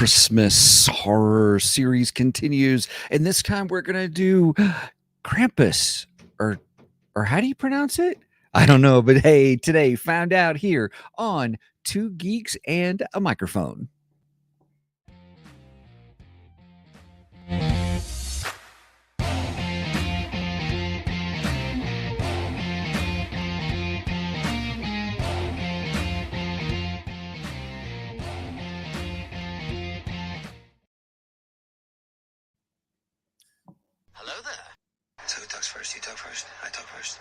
Christmas horror series continues, and this time we're gonna do Krampus, or how do you pronounce it? I don't know, but hey, today found out here on Two Geeks and a Microphone. Hello there. So who talks first? You talk first. I talk first.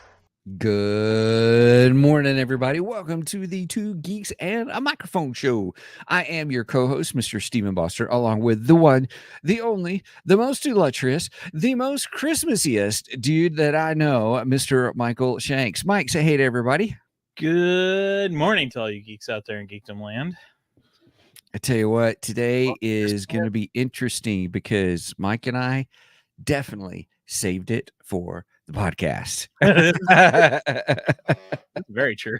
Good morning, everybody. Welcome to the Two Geeks and a Microphone show. I am your co-host, Mr. Stephen Boster, along with the one, the only, the most illustrious, the most Christmassiest dude that I know, Mr. Michael Shanks. Mike, say hey to everybody. Good morning to all you geeks out there in Geekdom land. I tell you what, today is going to be interesting because Mike and I definitely saved it for the podcast. That's very true.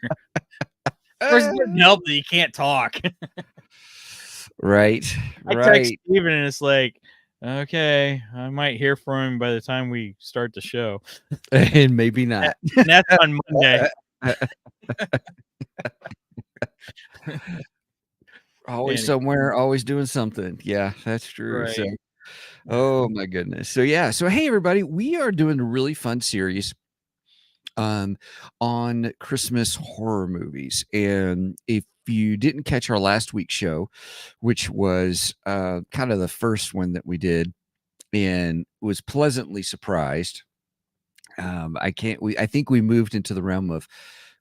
Of course, it doesn't help that you can't talk. Right. I text Steven and it's like, okay, I might hear from him by the time we start the show. And maybe not. And that's on Monday. Always somewhere, always doing something. Yeah, that's true. Right. So, oh my goodness. So yeah. So hey everybody, we are doing a really fun series on Christmas horror movies. And if you didn't catch our last week's show, which was kind of the first one that we did, and was pleasantly surprised. I think we moved into the realm of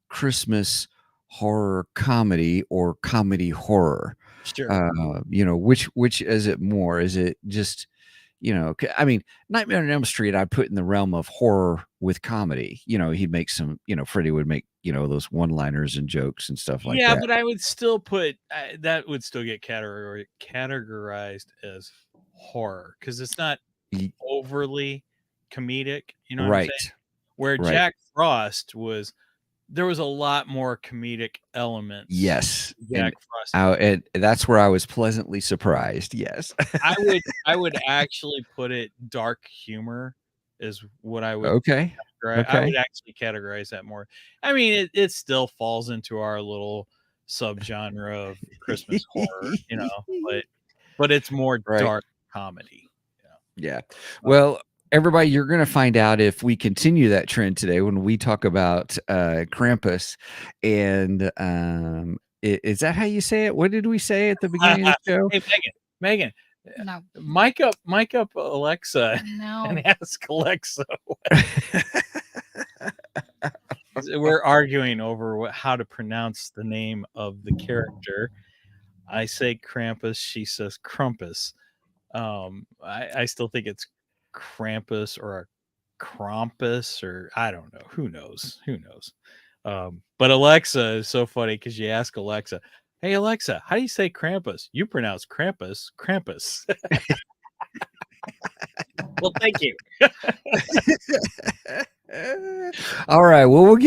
Christmas horror comedy or comedy horror. Sure. Which is it more? Is it just, I mean, Nightmare on Elm Street, I put in the realm of horror with comedy. He'd make some, Freddy would make, those one-liners and jokes and stuff like that. Yeah, but I would still put that would still get categorized as horror because it's not overly comedic. You know what I'm saying? Where Jack Frost there was a lot more comedic elements. Yes. Jack Frost. And that's where I was pleasantly surprised. Yes. I would actually put it dark humor is what I would. Okay. I would actually categorize that more. I mean, it still falls into our little subgenre of Christmas horror, but it's more dark comedy. Yeah. Well, everybody, you're going to find out if we continue that trend today when we talk about Krampus. And is that how you say it? What did we say at the beginning of the show? Hey, Megan. No. Mic up Alexa. No. And ask Alexa. We're arguing over how to pronounce the name of the character. I say Krampus. She says Krampus. I still think it's Krampus or a Krampus, or I don't know. Who knows? But Alexa is so funny because you ask Alexa, hey Alexa, how do you say Krampus? You pronounce Krampus. Well, thank you. All right. Well, we'll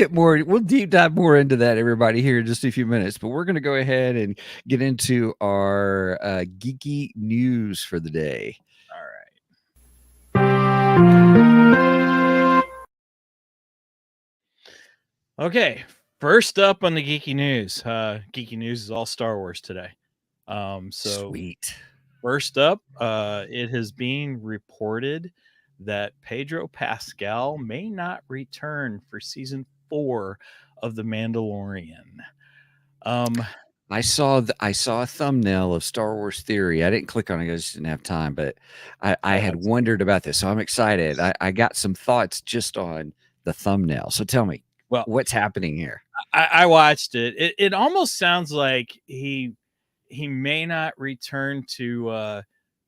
deep dive more into that, everybody, here in just a few minutes. But we're going to go ahead and get into our geeky news for the day. All right. Okay. First up on the geeky news. Geeky news is all Star Wars today. So sweet. First up, it has been reported that Pedro Pascal may not return for season 4 of The Mandalorian. I saw a thumbnail of Star Wars Theory. I didn't click on it; I just didn't have time. But I had wondered about this, so I'm excited. I got some thoughts just on the thumbnail. So tell me, what's happening here? I watched it. It almost sounds like he may not return to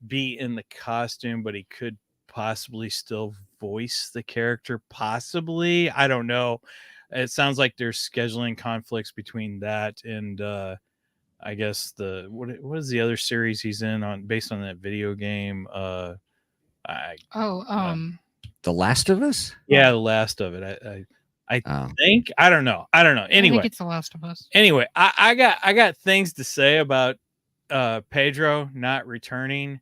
be in the costume, but he could possibly still voice the character. Possibly, I don't know. It sounds like there's scheduling conflicts between that and I guess what is the other series he's in based on that video game? The Last of Us. Yeah, The Last of It. I think I don't know. Anyway, I think it's The Last of Us. Anyway, I got things to say about Pedro not returning,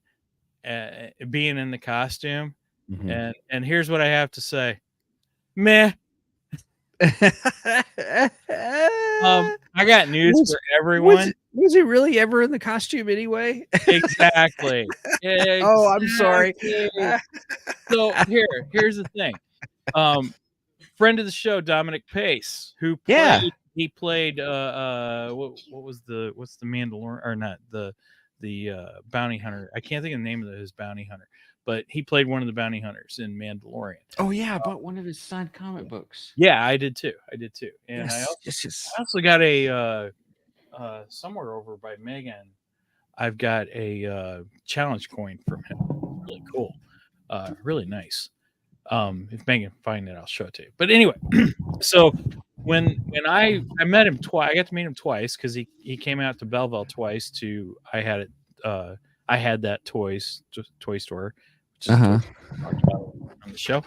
being in the costume, Mhm. and here's what I have to say. Meh. I got news Was for everyone. was he really ever in the costume anyway? Exactly. Oh, I'm sorry. Exactly. So here's the thing. Friend of the show, Dominic Pace, who Yeah. played what's the Mandalorian, or not the bounty hunter. I can't think of the name of his bounty hunter, but he played one of the bounty hunters in Mandalorian. Oh, yeah, I bought one of his signed comic books. Yeah, I did too. And Yes, yes, yes. I also got a somewhere over by Megan. I've got a challenge coin from him. Really cool. Really nice. If Megan can find it, I'll show it to you. But anyway, so when I met him twice, I got to meet him twice because he came out to Belleville twice to I had that toy store, which is a toy we talked about on the show.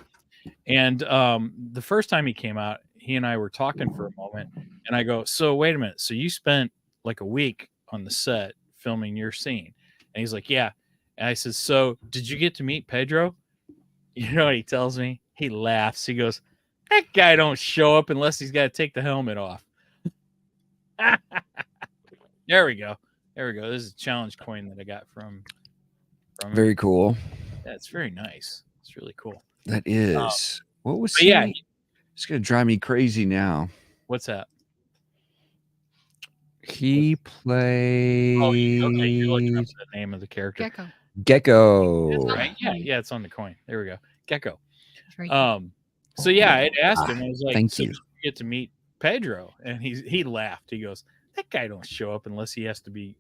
And the first time he came out, he and I were talking for a moment, and I go, "So wait a minute, so you spent like a week on the set filming your scene?" And he's like, "Yeah." And I said, "So did you get to meet Pedro?" You know what he tells me? He laughs. He goes, "That guy don't show up unless he's got to take the helmet off." There we go. There we go. This is a challenge coin that I got from him. Very cool. Yeah, it's very nice. It's really cool. That is. What was But he? yeah, It's gonna drive me crazy now. what's that? He played Oh, okay. You're looking up the name of the character. Gecko. That's right. Yeah, it's on the coin. There we go. Gecko. So yeah, I asked him. I was like, Thank "So you. did you get to meet Pedro?" And he laughed. He goes, "That guy don't show up unless they have to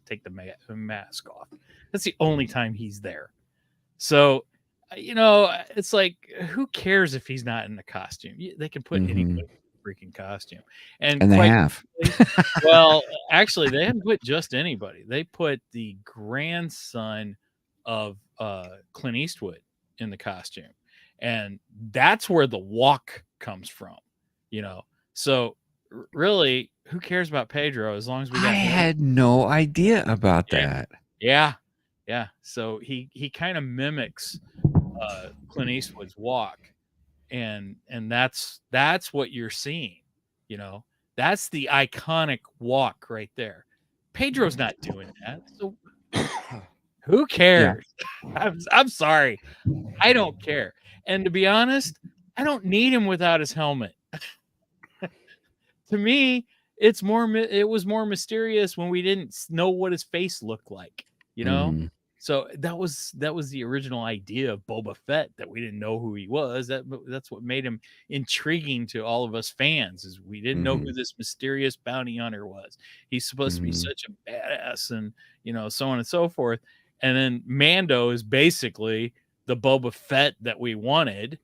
take the mask off. That's the only time he's there." So, it's like, who cares if he's not in the costume? They can put anybody in a freaking costume, and they quite have. well, actually, they didn't put just anybody. They put the grandson of Clint Eastwood in the costume, and that's where the walk comes from. So really, who cares about Pedro as long as we got I him? had no idea about that. Yeah. So he kind of mimics Clint Eastwood's walk, and that's what you're seeing. That's the iconic walk right there. Pedro's not doing that, so who cares? I'm sorry, I don't care. And to be honest, I don't need him without his helmet. To me, it was more mysterious when we didn't know what his face looked like. So that was the original idea of Boba Fett, that we didn't know who he was. That's what made him intriguing to all of us fans, is we didn't know who this mysterious bounty hunter was. He's supposed to be such a badass, and so on and so forth. And then Mando is basically the Boba Fett that we wanted,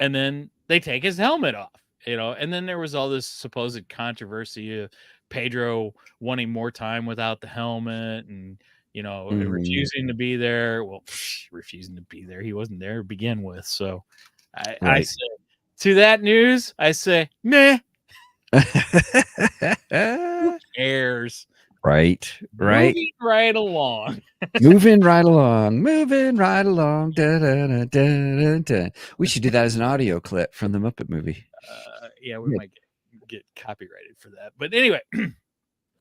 and then they take his helmet off. And then there was all this supposed controversy of Pedro wanting more time without the helmet, and refusing to be there. Well, refusing to be there. He wasn't there to begin with. So I say, to that news, I say, meh. Who cares? Right. Moving right along. Moving right along. Da, da, da, da, da. We should do that as an audio clip from the Muppet movie. Yeah, we might get copyrighted for that. But anyway.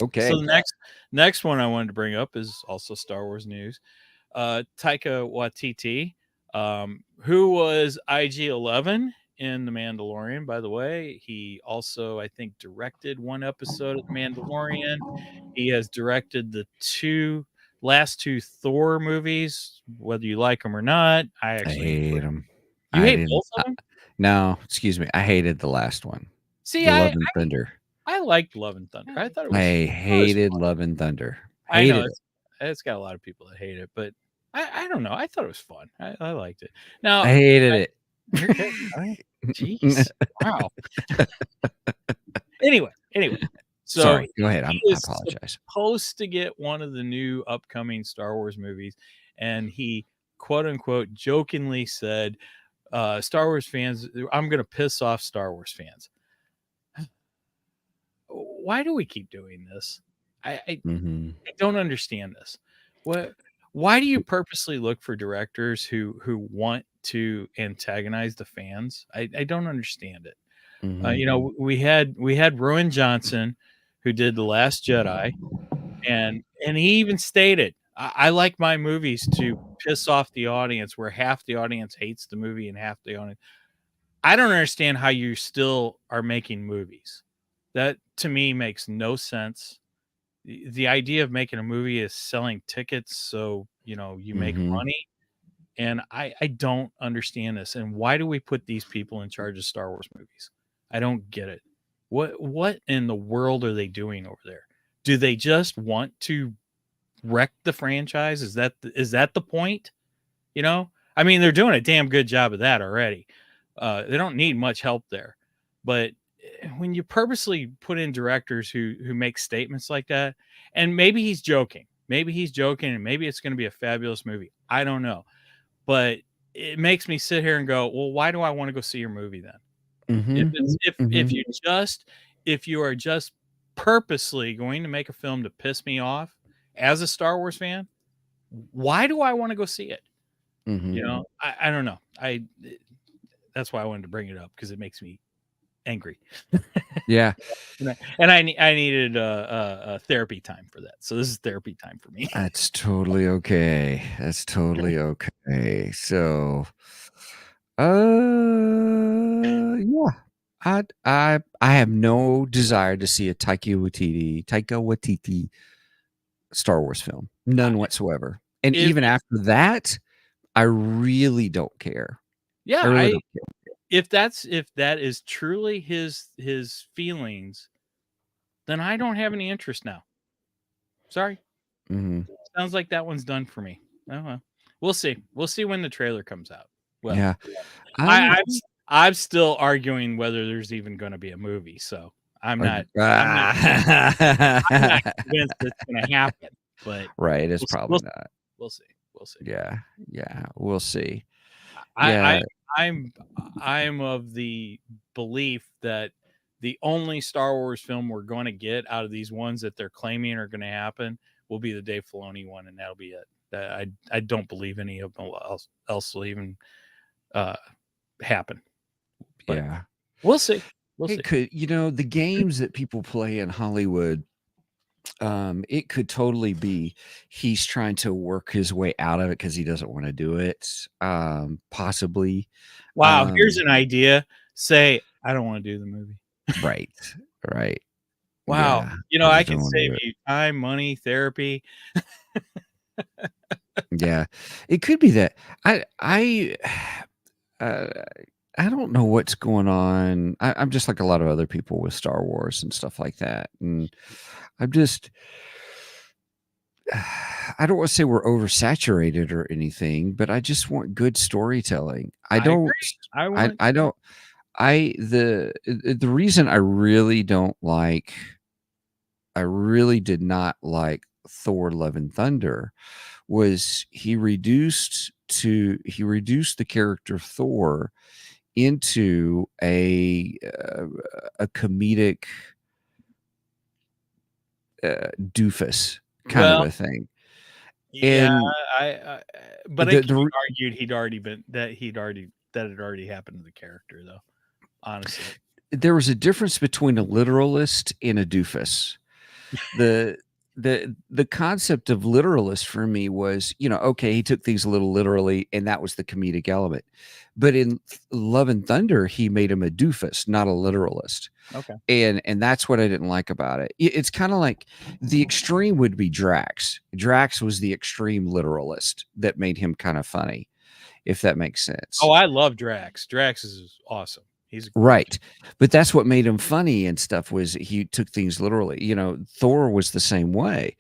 Okay. So the next one I wanted to bring up is also Star Wars news. Taika Waititi, who was IG-11 in The Mandalorian, by the way. He also, I think, directed one episode of The Mandalorian. He has directed the last two Thor movies, whether you like them or not. I actually hate them. You hate both of them? No, excuse me. I hated the last one. See, Love and Thunder. I liked Love and Thunder. I thought it was. I hated Love and Thunder. I know it's got a lot of people that hate it, but I don't know. I thought it was fun. I liked it. Now I hated it. Jeez, wow. Anyway, so sorry. Go ahead. I apologize. Supposed to get one of the new upcoming Star Wars movies, and he quote unquote jokingly said, "Star Wars fans, I'm going to piss off Star Wars fans." Why do we keep doing this? Mhm. I don't understand this. What? Why do you purposely look for directors who want to antagonize the fans? I don't understand it. Mhm. We had Rowan Johnson, who did The Last Jedi, and he even stated, I like my movies to piss off the audience, where half the audience hates the movie and half the audience. I don't understand how you still are making movies. That to me makes no sense. The idea of making a movie is selling tickets so you make Mhm. money, and I don't understand this. And why do we put these people in charge of Star Wars movies? I don't get it. What in the world are they doing over there? Do they just want to wreck the franchise? Is that the point? I mean, they're doing a damn good job of that already. They don't need much help there. But when you purposely put in directors who make statements like that, and maybe he's joking, and maybe it's going to be a fabulous movie. I don't know, but it makes me sit here and go, well, why do I want to go see your movie then? If Mhm. it's if Mhm. you are just purposely going to make a film to piss me off as a Star Wars fan, why do I want to go see it? Mhm. I don't know. That's why I wanted to bring it up, because it makes me angry. Yeah. And I needed a therapy time for that. So this is therapy time for me. That's totally okay. That's totally okay. So, yeah. I have no desire to see a Taika Waititi Star Wars film. None whatsoever. And If even after that, I really don't care. yeah, I really don't care. if that is truly his feelings, then I don't have any interest now. Sorry. Mhm. Sounds like that one's done for me. Oh well. We'll see. We'll see when the trailer comes out. Well, Yeah. I, I'm I'm still arguing whether there's even going to be a movie. So I'm uh, not I'm not I'm not ah. convinced it's going to happen. But Right, it's we'll see. probably not. We'll see. We'll see. Yeah. Yeah, we'll see. I, I Yeah. I'm I'm of the belief that the only Star Wars film we're going to get out of these ones that they're claiming are going to happen will be the Dave Filoni one, and that'll be it. I don't believe any of them else will even uh, happen. But Yeah. we'll see. We'll see. It could, the games that people play in Hollywood, it could totally be he's trying to work his way out of it because he doesn't want to do it. Possibly. Wow, here's Um, an idea. Say, I don't want to do the movie. right. Right. Wow. Yeah. I I just don't could want to save do it. you time, money, therapy. Yeah. It could be that. Uh, I don't know what's going on. I'm just like a lot of other people with Star Wars and stuff like that. And I'm just I don't want to say we're oversaturated or anything, but I just want good storytelling. I I don't agree. I I want I don't I the reason I really did not like Thor Love and Thunder was he reduced the character of Thor into a comedic doofus kind of well, a thing. yeah, And I but I the could the argued that it already happened to the character though, honestly. there was a difference between a literalist and a doofus. The the concept of literalist for me was, okay, he took things a little literally, and that was the comedic element. But in Love and Thunder, he made him a doofus, not a literalist. Okay. And that's what I didn't like about it. It's kind of like the extreme would be Drax. Drax was the extreme literalist that made him kind of funny, if that makes sense. Oh, I love Drax. Drax is awesome. He's a great. Right. But that's what made him funny and stuff was he took things literally. Thor was the same way.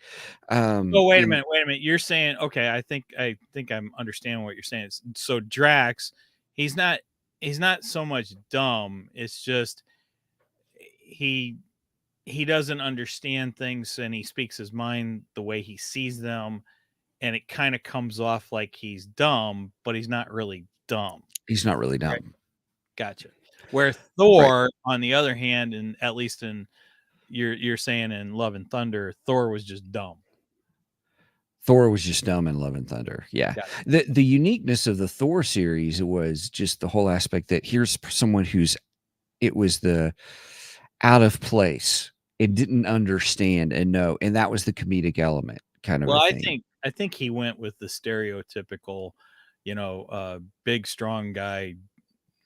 Oh, wait a In minute, wait a minute. You're saying okay, I think I'm understanding what you're saying. So Drax, he's not he's not so much dumb. It's just he he doesn't understand things, and he speaks his mind the way he sees them, and it kind of comes off like he's dumb, but he's not really dumb. he's not really Right. dumb. Gotcha. Where Right. Thor, on the other hand, and at least in you're saying in Love and Thunder, Thor was just dumb. Thor was just dumb in Love and Thunder. Yeah. Got The uniqueness of the Thor series was just the whole aspect that here's someone it was the out of place and didn't understand and know, and that was the comedic element kind of Well, a I thing. think he went with the stereotypical, big strong guy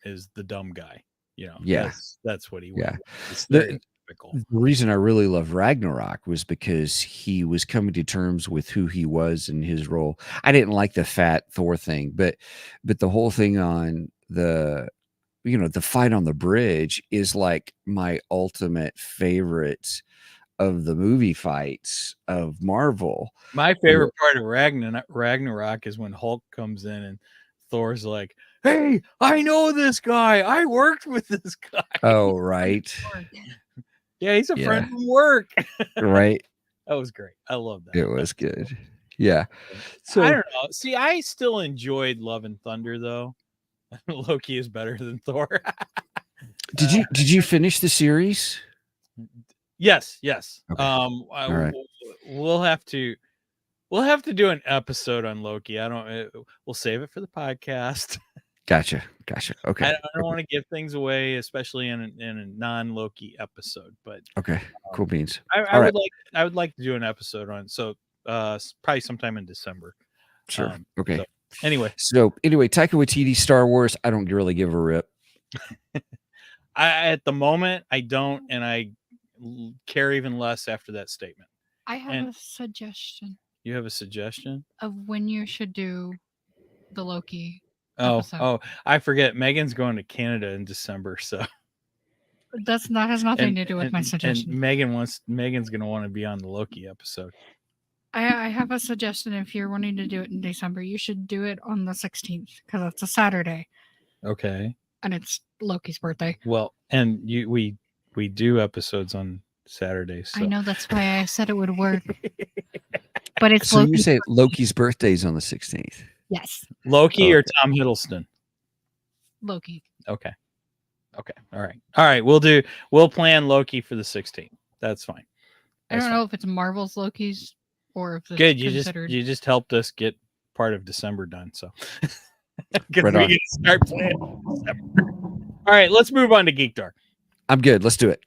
is the dumb guy. Yeah. That's what he Yeah. went with. The, The stereotypical. the reason I really love Ragnarok was because he was coming to terms with who he was and his role. I didn't like the fat Thor thing, but the whole thing on the fight on the bridge is like my ultimate favorite of the movie fights of Marvel. My favorite part of Ragnarok is when Hulk comes in and Thor's like, "Hey, I know this guy. I worked with this guy." Oh, right. Yeah, he's a Yeah. friend from work. Right. That was great. I love that. It was good. Yeah. I So don't know. See, I still enjoyed Love and Thunder though. Loki is better than Thor. did you finish the series? Yes. Okay. All right. We'll have to do an episode on Loki. We'll save it for the podcast. Gotcha. Okay. I don't want to give things away, especially in a non-Loki episode. But Okay. Cool beans. I would like to do an episode on probably sometime in December. Sure. Okay. So, anyway, Taika Waititi, Star Wars. I don't really give a rip. at the moment I don't, and I care even less after that statement. I have a suggestion You have a suggestion of when you should do the Loki. Oh, I forget. Megan's going to Canada in December, so has nothing to do with my suggestion. And Megan's going to want to be on the Loki episode. I have a suggestion. If you're wanting to do it in December, you should do it on the 16th because it's a Saturday. Okay. And it's Loki's birthday. Well, and we do episodes on Saturdays. So. I know, that's why I said it would work. But it's so Loki's you say birthday. Loki's birthday is on the 16th. Yes. Loki or Tom Hiddleston? Loki. Okay. All right. We'll plan Loki for the 16th. That's fine. I don't know if it's Marvel's Loki's or if it's good. considered. You just helped us get part of December done. So Right we can start planning December. All right, let's move on to Geek Dark. I'm good. Let's do it.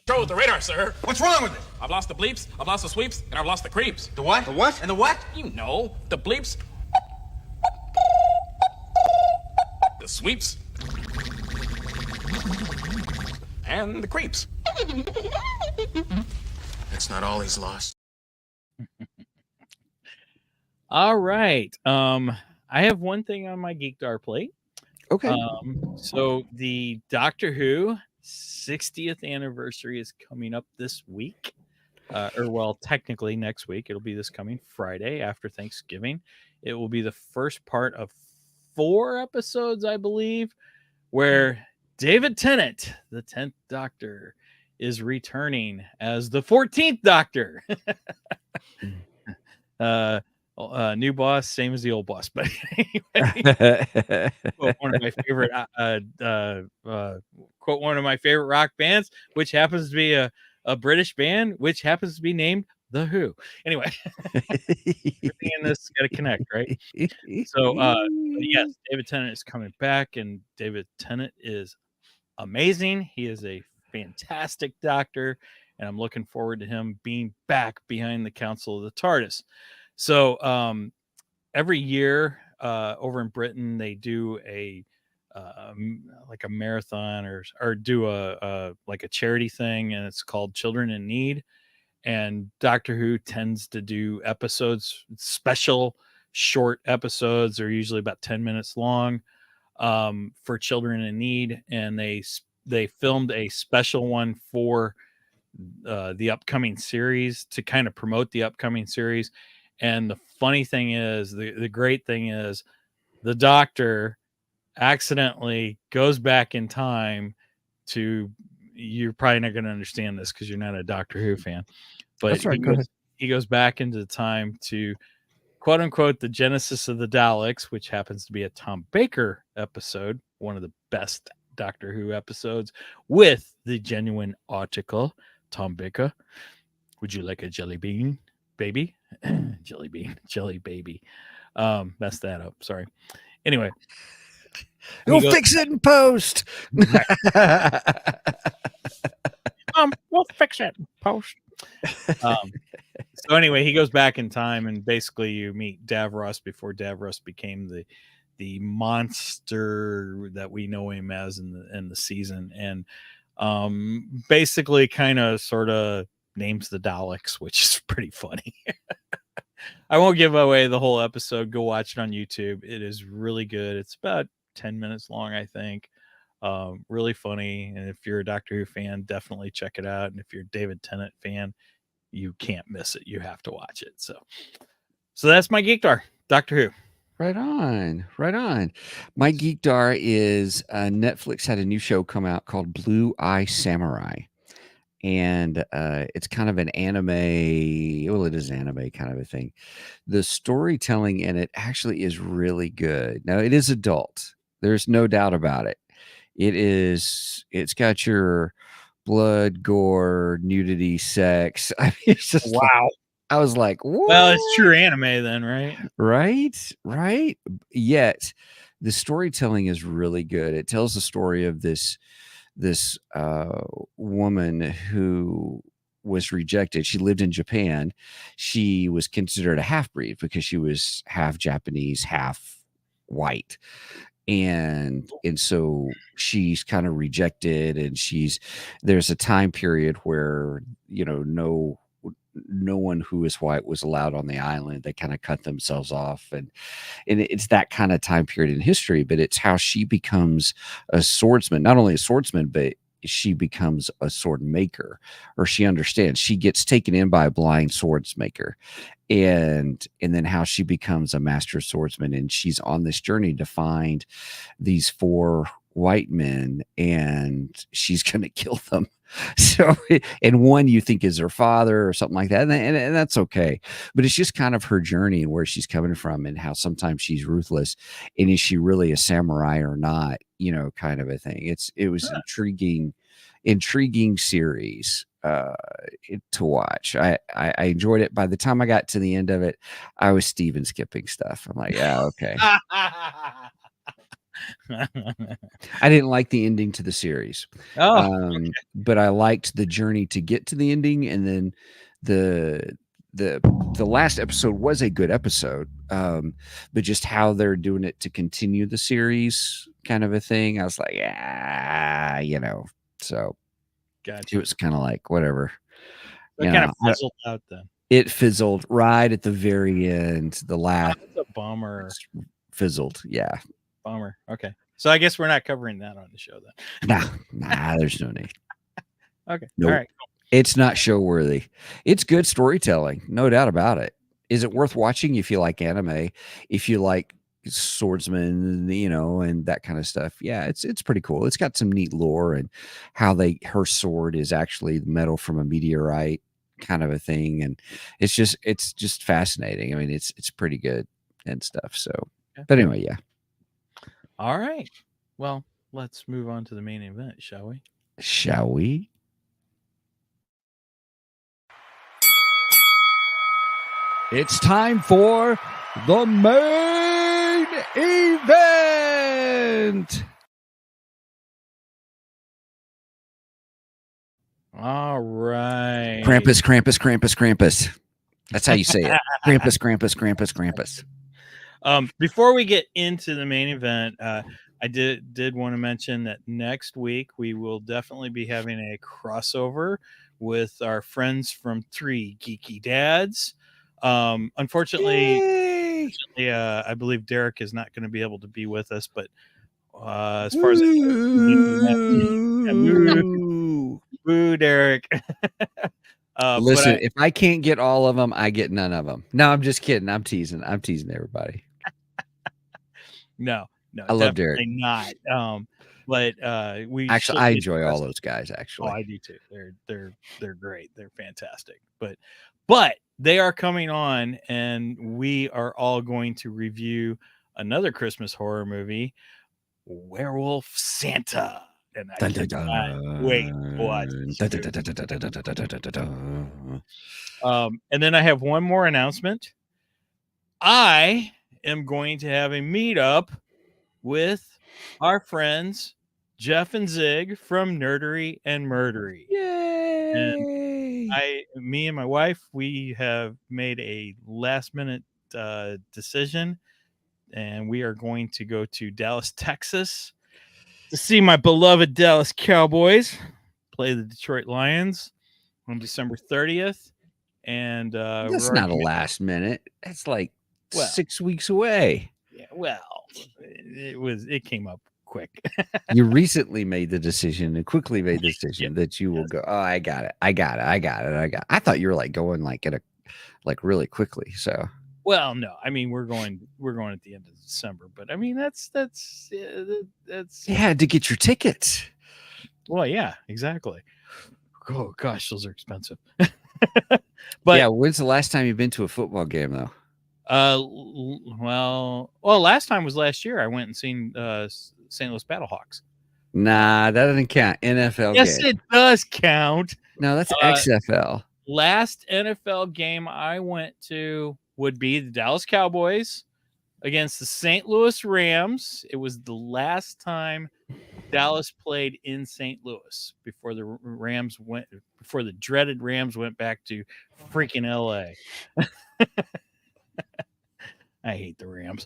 Control with the radar, sir. What's wrong with it? I've lost the bleeps, I've lost the sweeps, and I've lost the creeps. The what? The what? And the what? You know, the bleeps, the sweeps, and the creeps. That's not all he's lost. All right. I have one thing on my Geek Dark plate. Okay. So the Doctor Who 60th anniversary is coming up this week. Technically next week. It'll be this coming Friday after Thanksgiving. It will be the first part of 4 episodes, I believe, where David Tennant, the 10th Doctor, is returning as the 14th Doctor. New boss, same as the old boss. But anyway, one of my favorite quote one of my favorite rock bands, which happens to be a British band, which happens to be named The Who. Anyway, everything in this got to connect, right? So yes, David Tennant is coming back, and David Tennant is amazing. He is a fantastic Doctor, and I'm looking forward to him being back behind the Council of the TARDIS. So every year over in Britain, they do a like a marathon or do a charity thing, and it's called Children in Need. And Doctor Who tends to do episodes, special short episodes. They're usually about 10 minutes long for Children in Need, and they filmed a special one for the upcoming series to kind of promote the upcoming series. And the funny thing is, the great thing is, the Doctor accidentally goes back in time to, you're probably not going to understand this because you're not a Doctor Who fan, but That's right, he goes back into time to, quote unquote, the genesis of the Daleks, which happens to be a Tom Baker episode, one of the best Doctor Who episodes, with the genuine autical Tom Baker. Would you like a jelly bean, baby? jelly baby. Messed that up. Sorry. Anyway, You'll fix it in post. We'll fix it in post. So anyway, he goes back in time, and basically you meet Davros before Davros became the monster that we know him as in the season, and basically kind of sort of names the Daleks, which is pretty funny. I won't give away the whole episode. Go watch it on YouTube. It is really good. It's about 10 minutes long, I think. Really funny. And if you're a Doctor Who fan, definitely check it out. And if you're a David Tennant fan, you can't miss it. You have to watch it. So that's my Geekdar, Doctor Who. Right on. My Geekdar is Netflix had a new show come out called Blue Eye Samurai. And it's kind of an anime. Well, it is anime kind of a thing. The storytelling in it actually is really good. Now, it is adult. There's no doubt about it. It's got your blood, gore, nudity, sex. I mean, it's just wow. I was like, what? Well, it's true anime then, right? Right. Yet the storytelling is really good. It tells the story of this woman who was rejected. She lived in Japan. She was considered a half-breed because she was half Japanese, half white. And so she's kind of rejected, and there's a time period where, no one who is white was allowed on the island. They kind of cut themselves off, and it's that kind of time period in history. But it's how she becomes a swordsman, not only a swordsman, but she becomes a sword maker, or she understands. She gets taken in by a blind swordsmaker, and then how she becomes a master swordsman, and she's on this journey to find these 4 white men, and she's going to kill them. So, and one you think is her father or something like that. And that's okay. But it's just kind of her journey and where she's coming from, and how sometimes she's ruthless, and is she really a samurai or not, kind of a thing. It was intriguing series to watch. I enjoyed it. By the time I got to the end of it, I was Steven skipping stuff. I'm like, yeah, okay. I didn't like the ending to the series. Okay. But I liked the journey to get to the ending, and then the last episode was a good episode. But just how they're doing it to continue the series, kind of a thing. I was like, yeah, so Gotcha. it was kind of like whatever. It kind of fizzled out then. It fizzled right at the very end. The last That's a bummer. Fizzled, yeah. Bummer. Okay. So I guess we're not covering that on the show then. Nah, there's no need. Okay. Nope. All right. It's not show worthy. It's good storytelling, no doubt about it. Is it worth watching if you like anime, if you like swordsmen, and that kind of stuff? Yeah, it's pretty cool. It's got some neat lore, and how her sword is actually metal from a meteorite, kind of a thing, and it's just fascinating. I mean, it's pretty good and stuff. So, but anyway, yeah. All right. Well, let's move on to the main event, shall we? Shall we? It's time for the main event. All right. Krampus. That's how you say it. Krampus. Before we get into the main event, I did want to mention that next week we will definitely be having a crossover with our friends from 3 Geeky Dads. Unfortunately, I believe Derek is not going to be able to be with us, but as far as boo, Derek. Listen, if I can't get all of them, I get none of them. No, I'm just kidding. I'm teasing everybody. No, I love Derek. Not. But we actually, I enjoy all those guys. Actually, I do too. They're great. They're fantastic. But they are coming on, and we are all going to review another Christmas horror movie, Werewolf Santa. and I Dun, dun, cannot wait to watch dun. this Dun, movie. dun, dun, dun, dun, dun, dun, dun, dun, dun, dun. And then I have one more announcement. I am going to have a meetup with our friends Jeff and Zig from Nerdery and Murdery. And Yay! me and my wife, we have made a last minute decision, and we are going to go to Dallas, Texas to see my beloved Dallas Cowboys play the Detroit Lions on December 30th. And That's we're not a already last minute. That's like Well. 6 weeks away. yeah, well, it came up quick. You recently made the decision and quickly made the decision Yep. that you will go. Oh, I got it. I thought you were like going like really quickly. So Well, no, I mean we're going at the end of December, but I mean that's you had to get your tickets. well, yeah, exactly. Oh gosh, those are expensive. But yeah, when's the last time you've been to a football game though? well, last time was last year. I went and seen St. Louis Battlehawks. Nah, that doesn't count. NFL Yes, game. it does count. No, that's XFL. Last NFL game I went to would be the Dallas Cowboys against the St. Louis Rams. It was the last time Dallas played in St. Louis before the dreaded Rams went back to freaking LA. I hate the Rams.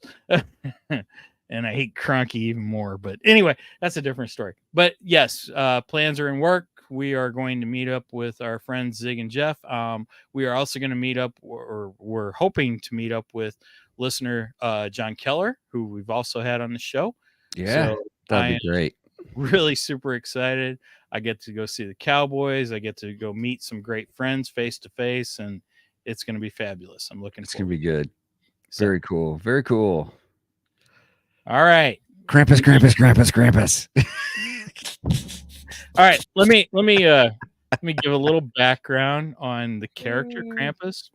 And I hate Kroenke even more. But anyway, that's a different story. But yes, plans are in work. We are going to meet up with our friends Zig and Jeff. We are also going to meet up, or we're hoping to meet up with listener John Keller, who we've also had on the show. Yeah, So that'd be great. Really super excited. I get to go see the Cowboys. I get to go meet some great friends face to face, and it's going to be fabulous. I'm looking It's forward. gonna be good. So, Very cool. Very cool. all right. Krampus. All right, let me give a little background on the character Krampus.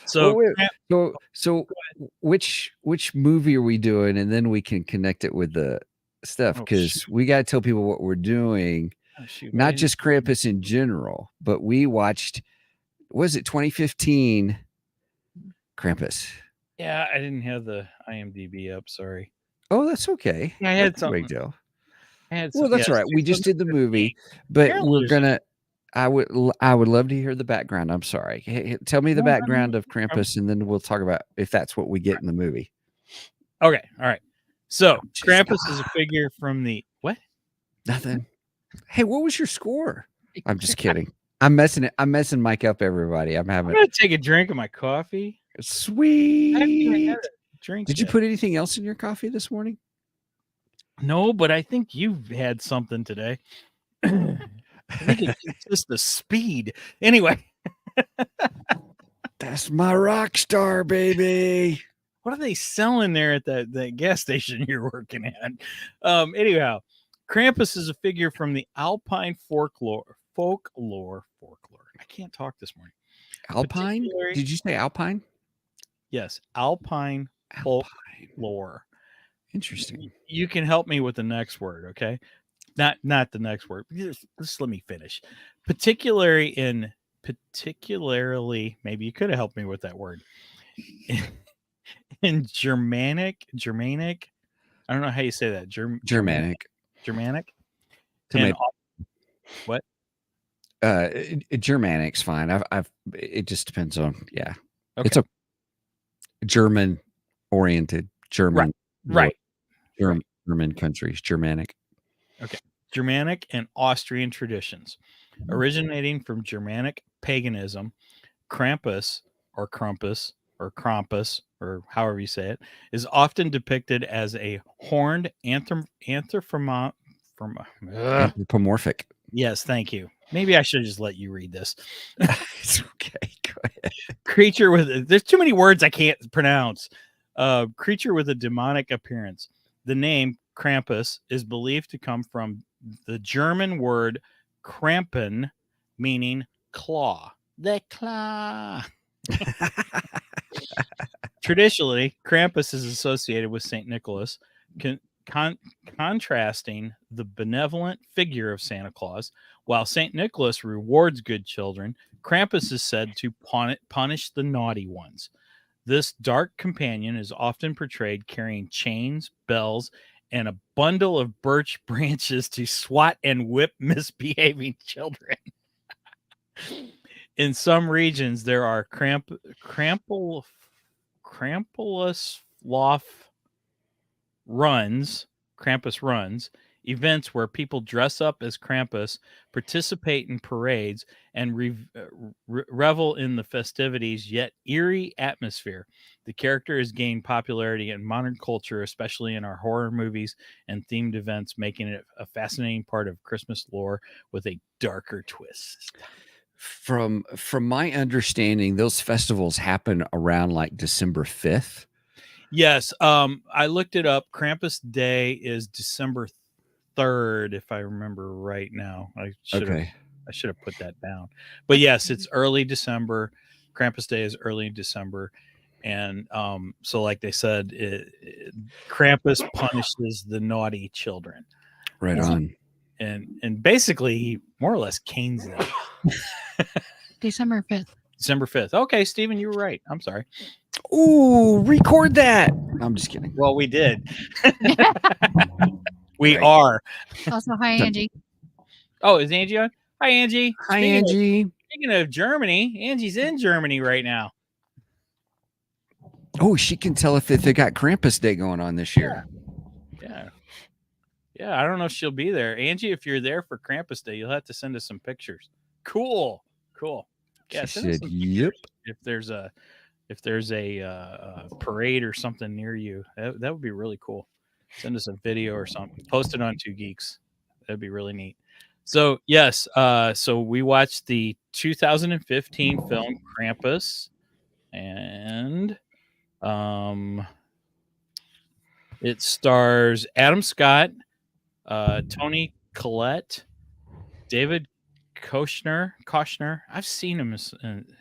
So, So which movie are we doing, and then we can connect it with the stuff, because we got to tell people what we're doing. Not just Krampus in general, but we watched. Was it 2015 Krampus? Yeah, I didn't have the IMDb up. Sorry. Oh, that's okay. Yeah, I had That's no big something. deal. Well, Well, that's all right. We just did the movie, but we're gonna. I would love to hear the background. I'm sorry. Hey, tell me the background of Krampus, and then we'll talk about if that's what we get in the movie. Okay, all right. So Krampus is a figure from the what? Nothing. Hey, what was your score? I'm just kidding. I'm messing Mike up, everybody. I'm gonna take a drink of my coffee. Sweet. I haven't even had a drink. Did you put anything else in your coffee this morning? No, but I think you've had something today. I think it's just the speed. Anyway. That's my rock star, baby. What are they selling there at that gas station you're working at? Anyhow, Krampus is a figure from the Alpine folklore. I can't talk this morning. Alpine? Did you say Alpine? Yes, Alpine folklore. Interesting. You can help me with the next word, okay? Not the next word. Just let me finish. Particularly, maybe you could have helped me with that word. In Germanic. I don't know how you say that. Germanic. Tomato. What? Germanic's fine. It just depends on Okay. It's a German oriented German. Right. German countries. Germanic. Okay. Germanic and Austrian traditions. Originating from Germanic paganism, Krampus or Krampus or however you say it, is often depicted as a horned Anthropomorphic. Yes, thank you. Maybe I should just let you read this. It's okay. Go ahead. Creature with there's too many words I can't pronounce. Creature with a demonic appearance. The name Krampus is believed to come from the German word Krampen, meaning claw. The claw. Traditionally, Krampus is associated with St. Nicholas, contrasting the benevolent figure of Santa Claus. While St. Nicholas rewards good children, Krampus is said to punish the naughty ones. This dark companion is often portrayed carrying chains, bells, and a bundle of birch branches to swat and whip misbehaving children. In some regions, there are Krampus runs, events where people dress up as Krampus, participate in parades, and revel in the festivities, yet eerie atmosphere. The character has gained popularity in modern culture, especially in our horror movies and themed events, making it a fascinating part of Christmas lore with a darker twist. From my understanding, those festivals happen around like December 5th. Yes, I looked it up. Krampus Day is December 3rd, if I remember right now. I should have put that down. But yes, it's early December. Krampus Day is early December. And so like they said, Krampus punishes the naughty children. Right on. And basically he more or less canes them. December 5th. December 5th. Okay, Steven, you were right. I'm sorry. Ooh, record that. I'm just kidding. Well, we did. We Right. are. Also, hi, Angie. Oh, is Angie on? Hi, Angie. Hi, Angie. Speaking of Germany, Angie's in Germany right now. Oh, she can tell if they got Krampus Day going on this year. Yeah, I don't know if she'll be there. Angie, if you're there for Krampus Day, you'll have to send us some pictures. Cool. Yeah, She send us said, some "Yep." pictures if there's a parade or something near you, that would be really cool. Send us a video or something. Post it on Two Geeks. That'd be really neat. So yes, so we watched the 2015 film Krampus, and it stars Adam Scott, Tony Collette, David Koshner. I've seen him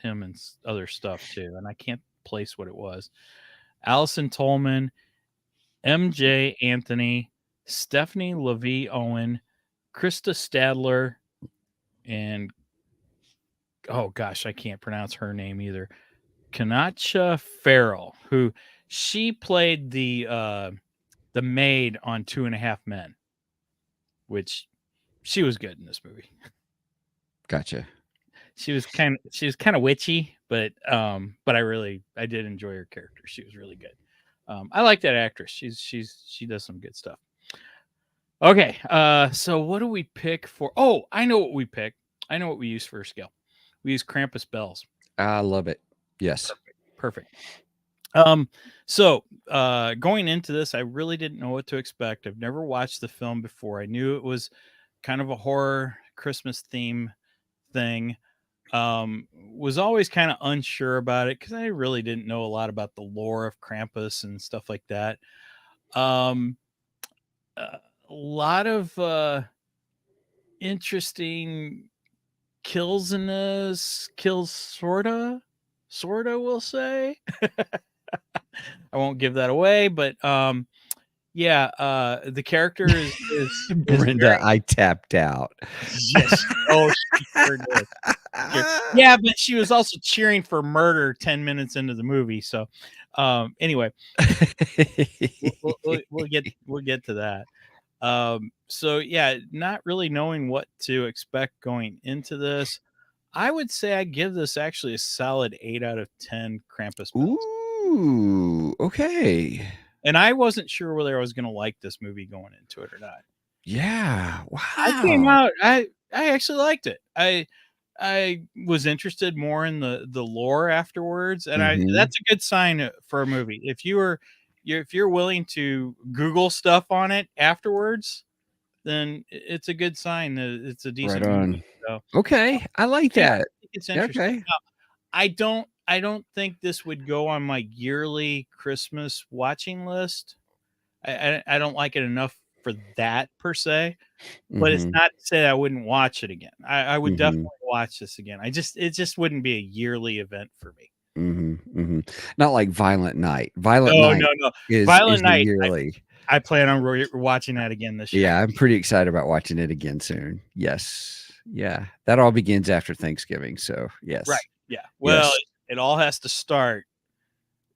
in other stuff too, and I can't place what it was. Allison Tolman, MJ Anthony, Stephanie Levy Owen, Krista Stadler, and oh gosh, I can't pronounce her name either. Kanacha Farrell, who she played the maid on 2.5 Men, which she was good in this movie. Gotcha. She was kind of witchy, but I did enjoy her character. She was really good. I like that actress. She does some good stuff. Okay, so what do we pick for? Oh, I know what we pick. I know what we use for a scale. We use Krampus bells. I love it. Yes. Perfect. So going into this, I really didn't know what to expect. I've never watched the film before. I knew it was kind of a horror Christmas theme thing. Was always kind of unsure about it because I really didn't know a lot about the lore of Krampus and stuff like that. A lot of interesting kills in this. Kills sorta, we'll say. I won't give that away, but the character is Brenda, I tapped out. Yes. Oh, she sure did. Yeah, but she was also cheering for murder 10 minutes into the movie. So, anyway, we'll get to that. So yeah, not really knowing what to expect going into this, I would say I give this actually a solid 8 out of 10 Krampus bells. Ooh, okay. And I wasn't sure whether I was going to like this movie going into it or not. Yeah. Wow. I came out. I actually liked it. I was interested more in the lore afterwards, and that's a good sign for a movie. If you're willing to Google stuff on it afterwards, then it's a good sign that it's a decent movie. So, okay, I like that. It's interesting. Okay. Now, I don't think this would go on my yearly Christmas watching list. I don't like it enough for that per se, but it's not to say I wouldn't watch it again. I would definitely watch this again. It just wouldn't be a yearly event for me. Not like Violent Night. No. Violent Night. Yearly. I plan on watching that again this year. Yeah, I'm pretty excited about watching it again soon. Yes. Yeah. That all begins after Thanksgiving. So, yes. Right. Yeah. Well, Yes. it all has to start.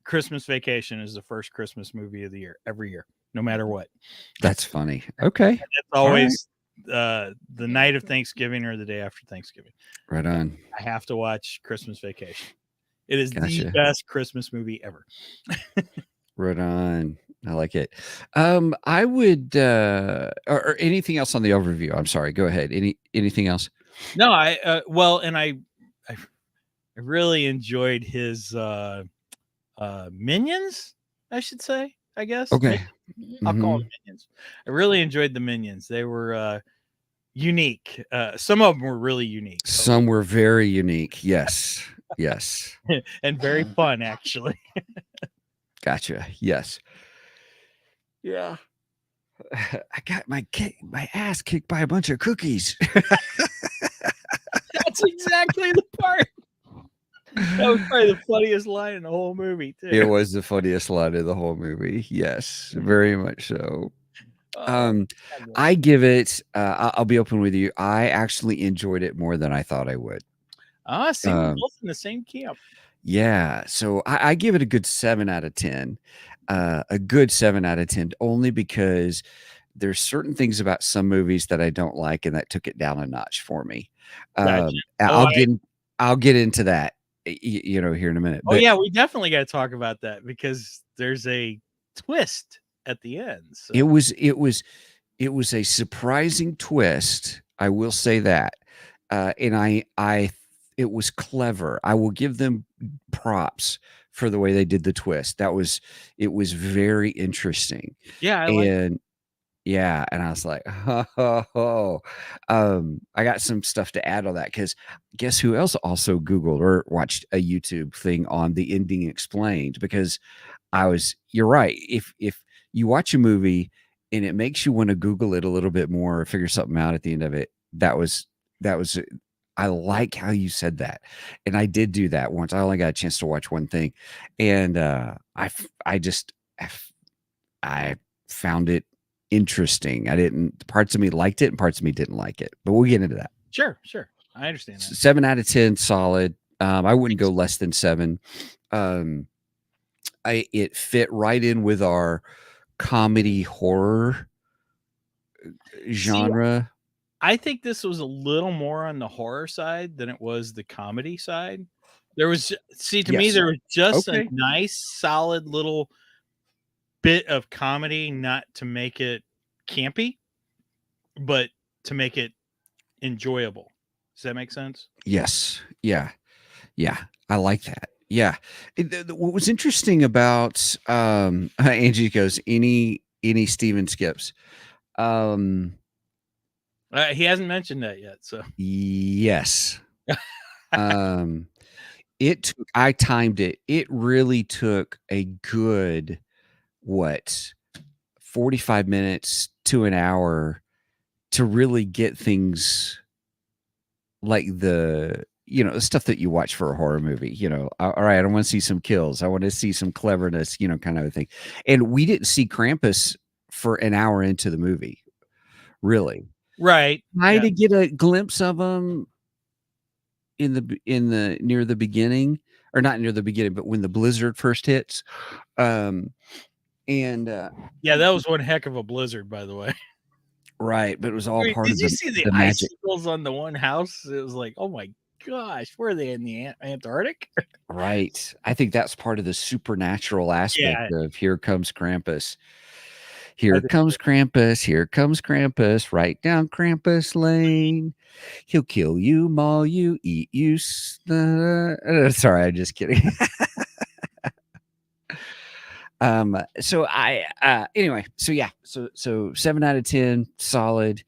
Christmas Vacation is the first Christmas movie of the year, every year, no matter what. That's funny. Okay. It's always the night of Thanksgiving or the day after Thanksgiving. Right on. I have to watch Christmas Vacation. It is the Gotcha. best Christmas movie ever. Right on. I like it. I would or anything else on the overview. I'm sorry. Go ahead. Anything else? No, I really enjoyed his minions, I should say, I guess. Okay. I'll call them minions. I really enjoyed the minions. They were unique. Some of them were really unique. Some were very unique. Yes. Yes. And very fun, actually. Gotcha. Yes. Yeah. I got my ass kicked by a bunch of cookies. That's exactly the part. That was probably the funniest line in the whole movie, too. It was the funniest line of the whole movie. Yes, very much so. I give it. I'll be open with you. I actually enjoyed it more than I thought I would. See, we're both in the same camp. Yeah, so I give it a good 7 out of 10. A good 7 out of 10, only because there's certain things about some movies that I don't like, and that took it down a notch for me. Gotcha. I'll get into that, here in a minute. Oh yeah, we definitely got to talk about that because there's a twist at the end. So. It was a surprising twist. I will say that, and it was clever. I will give them props for the way they did the twist. It was very interesting. Yeah, and I was like, I got some stuff to add on that, because guess who else also Googled or watched a YouTube thing on the ending explained? Because you're right. If you watch a movie and it makes you want to Google it a little bit more or figure something out at the end of it, that was I like how you said that. And I did do that once. I only got a chance to watch one thing. And I found it interesting. Parts of me liked it and parts of me didn't like it. But we'll get into that. Sure. I understand that. 7 out of 10, solid. I wouldn't go less than 7. It fit right in with our comedy horror genre. I think this was a little more on the horror side than it was the comedy side. There was just a nice, solid little bit of comedy, not to make it campy, but to make it enjoyable. Does that make sense? Yes. Yeah. I like that. Yeah. What was interesting about Angie goes, any Steven skips. He hasn't mentioned that yet. So yes. I timed it. It really took a good 45 minutes to an hour to really get things like the stuff that you watch for a horror movie. All right, I want to see some kills. I want to see some cleverness, kind of a thing. And we didn't see Krampus for an hour into the movie, really. Right. Try to get a glimpse of him in the near the beginning, or not near the beginning, but when the blizzard first hits. That was one heck of a blizzard, by the way. Right, but it was all part of Did you see the magic. icicles on the one house? It was like, oh my gosh, where are they, in the Antarctic? Right. I think that's part of the supernatural aspect of Here Comes Krampus. Here comes Krampus, right down Krampus Lane. He'll kill you, maul you, eat you. Sorry, I'm just kidding. So 7 out of 10, solid.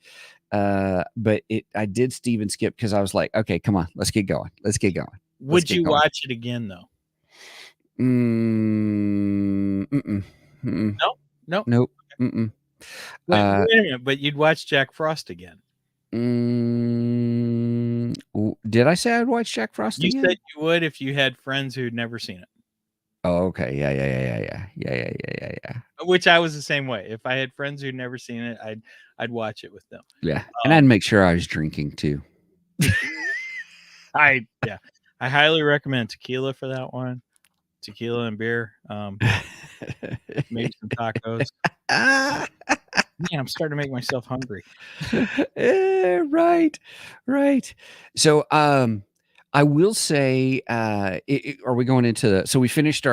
But I did Steven skip because I was like, okay, come on, let's get going. Would you watch it again though? No. Nope. Mm-mm. Wait a minute, but you'd watch Jack Frost again. Did I say I'd watch Jack Frost again? You said you would if you had friends who'd never seen it. Oh, okay. Yeah. Which I was the same way. If I had friends who'd never seen it, I'd watch it with them. Yeah. And I'd make sure I was drinking too. I highly recommend tequila for that one. Tequila and beer. Maybe some tacos. Ah, Man, I'm starting to make myself hungry. right. So, I will say, are we going into so we're finishing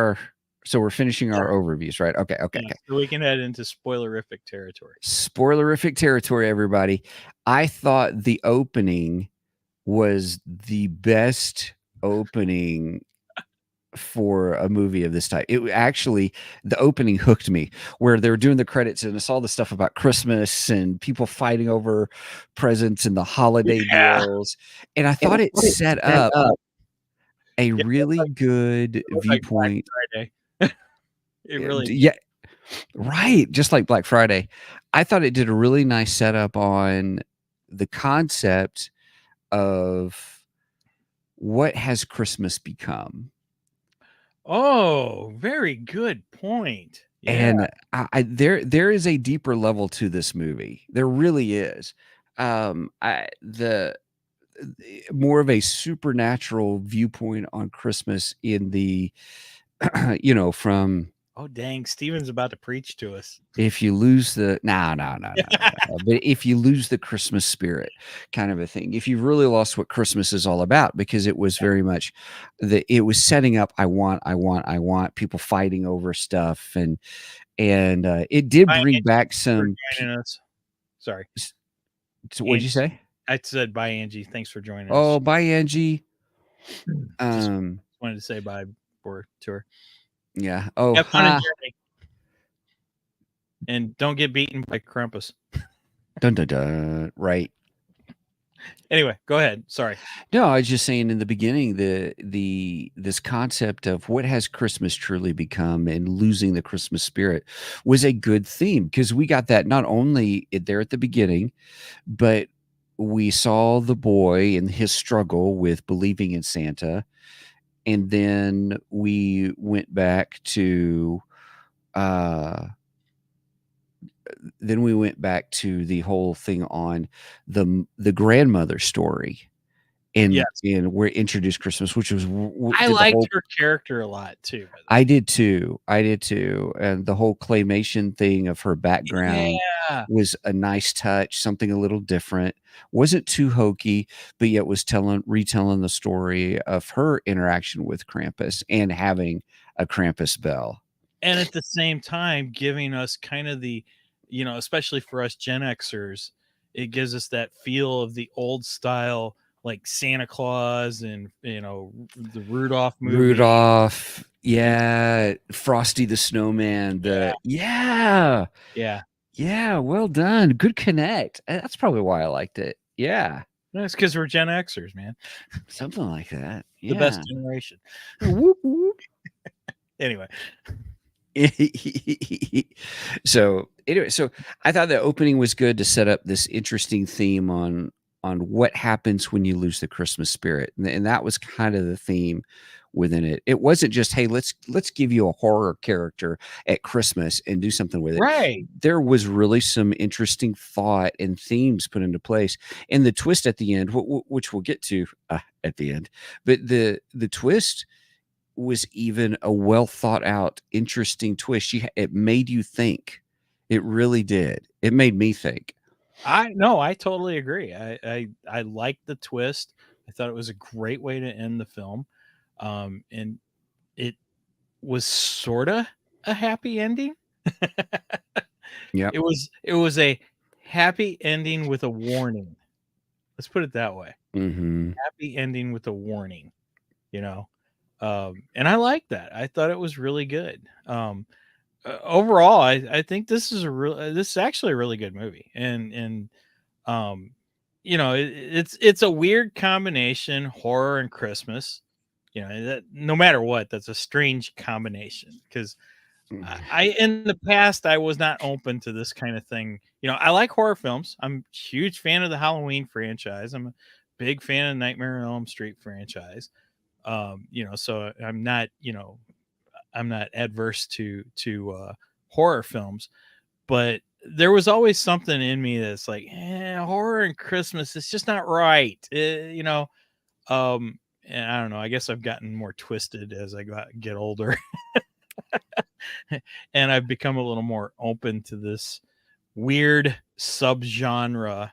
our overviews, right? Okay. Yeah, so we can head into spoilerific territory. Spoilerific territory, everybody. I thought the opening was the best opening for a movie of this type. It actually, the opening hooked me, where they were doing the credits and it's all the stuff about Christmas and people fighting over presents and the holiday deals. And I thought it set up a really good viewpoint. Friday. It really Yeah, right. Just like Black Friday. I thought it did a really nice setup on the concept of what has Christmas become. Oh, very good point. Yeah. And there is a deeper level to this movie. There really is. The more of a supernatural viewpoint on Christmas in the, from Oh dang, Steven's about to preach to us. if you lose the no. But if you lose the Christmas spirit, kind of a thing. If you've really lost what Christmas is all about, because it was very much it was setting up. I want people fighting over stuff, and it did bring back some. Joining us. Sorry. So what'd you say? I said bye, Angie. Thanks for joining us. Oh, bye, Angie. Just wanted to say bye to her. Yeah. Oh, have fun and journey. And don't get beaten by Krampus. Dun dun dun. Right. Anyway, go ahead. Sorry. No, I was just saying in the beginning, this concept of what has Christmas truly become and losing the Christmas spirit was a good theme, because we got that not only there at the beginning, but we saw the boy and his struggle with believing in Santa. And then we went back to the whole thing on the grandmother story, and we're introduced Christmas, which was I liked her character a lot too. I did too, and the whole claymation thing of her background was a nice touch, something a little different. Wasn't too hokey, but yet was retelling the story of her interaction with Krampus and having a Krampus bell, and at the same time giving us kind of the, especially for us Gen Xers, it gives us that feel of the old style, like Santa Claus and the Rudolph movie. Frosty the Snowman. Well done, good connect. That's probably why I liked it. Yeah, that's because we're Gen Xers, man. Something like that. The best generation. Whoop, whoop. Anyway. So anyway, I thought the opening was good to set up this interesting theme on what happens when you lose the Christmas spirit, and that was kind of the theme within it. It wasn't just, hey, let's give you a horror character at Christmas and do something with it. Right. There was really some interesting thought and themes put into place, and the twist at the end, which we'll get to at the end, but the twist was even a well thought out, interesting twist. It made you think. It really did. It made me think. I totally agree. I liked the twist. I thought it was a great way to end the film. And it was sort of a happy ending. Yeah. It was a happy ending with a warning. Let's put it that way. Mm-hmm. Happy ending with a warning, and I like that. I thought it was really good. Overall, I think this is actually a really good movie, and it's a weird combination, horror and Christmas. That no matter what, that's a strange combination, because I in the past I was not open to this kind of thing. I like horror films. I'm a huge fan of the Halloween franchise. I'm a big fan of Nightmare on Elm Street franchise. So I'm not, adverse to horror films, but there was always something in me that's like, horror and Christmas, it's just not right. You know, and I don't know, I guess I've gotten more twisted as I get older. And I've become a little more open to this weird subgenre.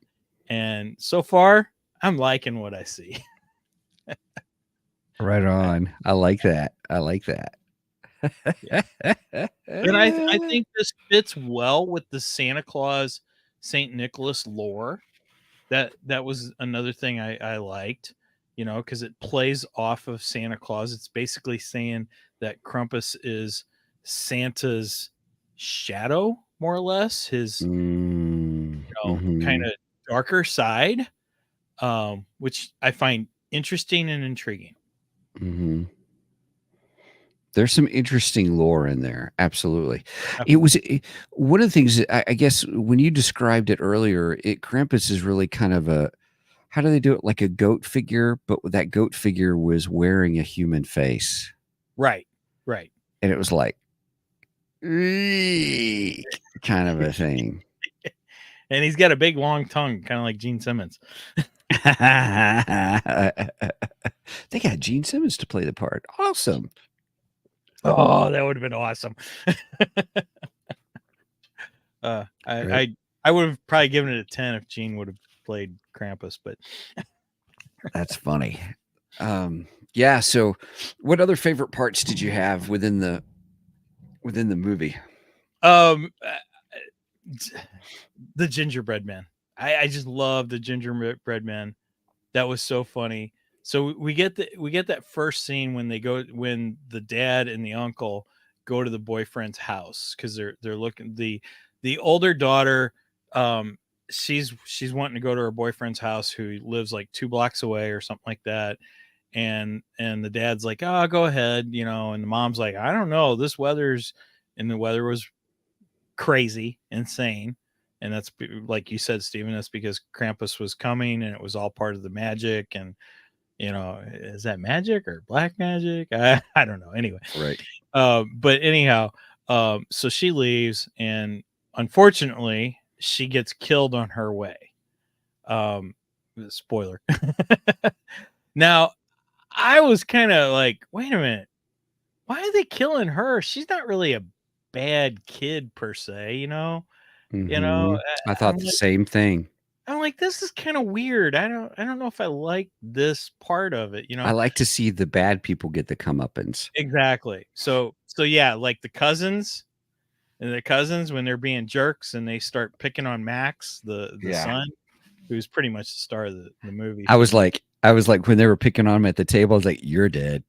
And so far, I'm liking what I see. Right on. I like that. I like that. And I think this fits well with the Santa Claus, Saint Nicholas lore. That was another thing I liked, you know, because it plays off of Santa Claus. It's basically saying that Krampus is Santa's shadow, more or less, his kind of darker side, which I find interesting and intriguing. Mm-hmm. There's some interesting lore in there. Absolutely. It was one of the things that I guess when you described it earlier, Krampus is really kind of how do they do it? Like a goat figure, but that goat figure was wearing a human face. Right. Right. And it was like, kind of a thing. And he's got a big long tongue, kind of like Gene Simmons. They got Gene Simmons to play the part. Awesome. Oh, that would have been awesome. I would have probably given it a 10 if Gene would have played Krampus, but that's funny. Yeah. So, what other favorite parts did you have within the movie? The gingerbread man. I just love the gingerbread man. That was so funny. So we get that first scene when the dad and the uncle go to the boyfriend's house because they're looking, the older daughter, she's wanting to go to her boyfriend's house who lives like 2 blocks away or something like that, and the dad's like, oh, go ahead, you know, and the mom's like, I don't know, the weather was crazy, insane. And that's, like you said, Steven, that's because Krampus was coming and it was all part of the magic. And, you know, is that magic or black magic? I don't know. Anyway. Right. But anyhow, so she leaves and unfortunately she gets killed on her way. Spoiler. Now, I was kind of like, wait a minute. Why are they killing her? She's not really a bad kid per se, you know? Mm-hmm. You know, I thought the same thing. I'm like, this is kind of weird. I don't know if I like this part of it. You know, I like to see the bad people get the comeuppance. Exactly. So yeah, like the cousins when they're being jerks and they start picking on Max, the son, who's pretty much the star of the movie. I was like, when they were picking on him at the table, I was like, you're dead.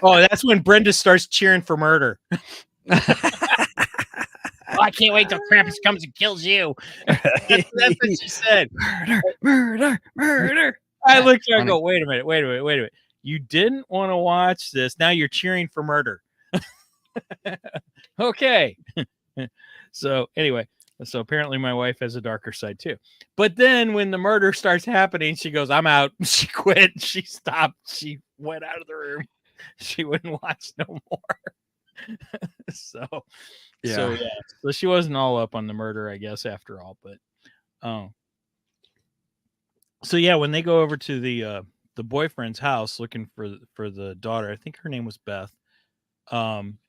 Oh, that's when Brenda starts cheering for murder. I can't wait till Krampus comes and kills you. That's what she said. Murder. I looked at her and go, wait a minute. You didn't want to watch this. Now you're cheering for murder. Okay. So anyway, so apparently my wife has a darker side too. But then when the murder starts happening, she goes, I'm out. She quit. She stopped. She went out of the room. She wouldn't watch no more. So she wasn't all up on the murder, I guess, after all. But so yeah, when they go over to the boyfriend's house looking for the daughter, I think her name was Beth, and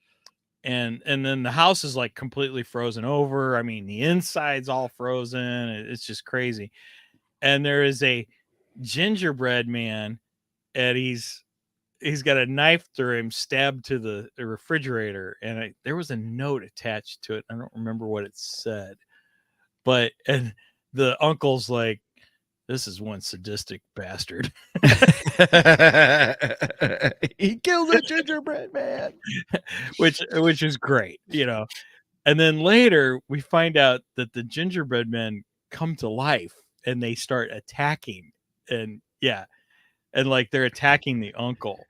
then the house is like completely frozen over. I mean, the inside's all frozen. It's just crazy. And there is a gingerbread man, and he's got a knife through him, stabbed to the refrigerator. And there was a note attached to it. I don't remember what it said, and the uncle's like, this is one sadistic bastard. He killed the gingerbread man, which is great, you know. And then later we find out that the gingerbread men come to life and they start attacking, and like they're attacking the uncle.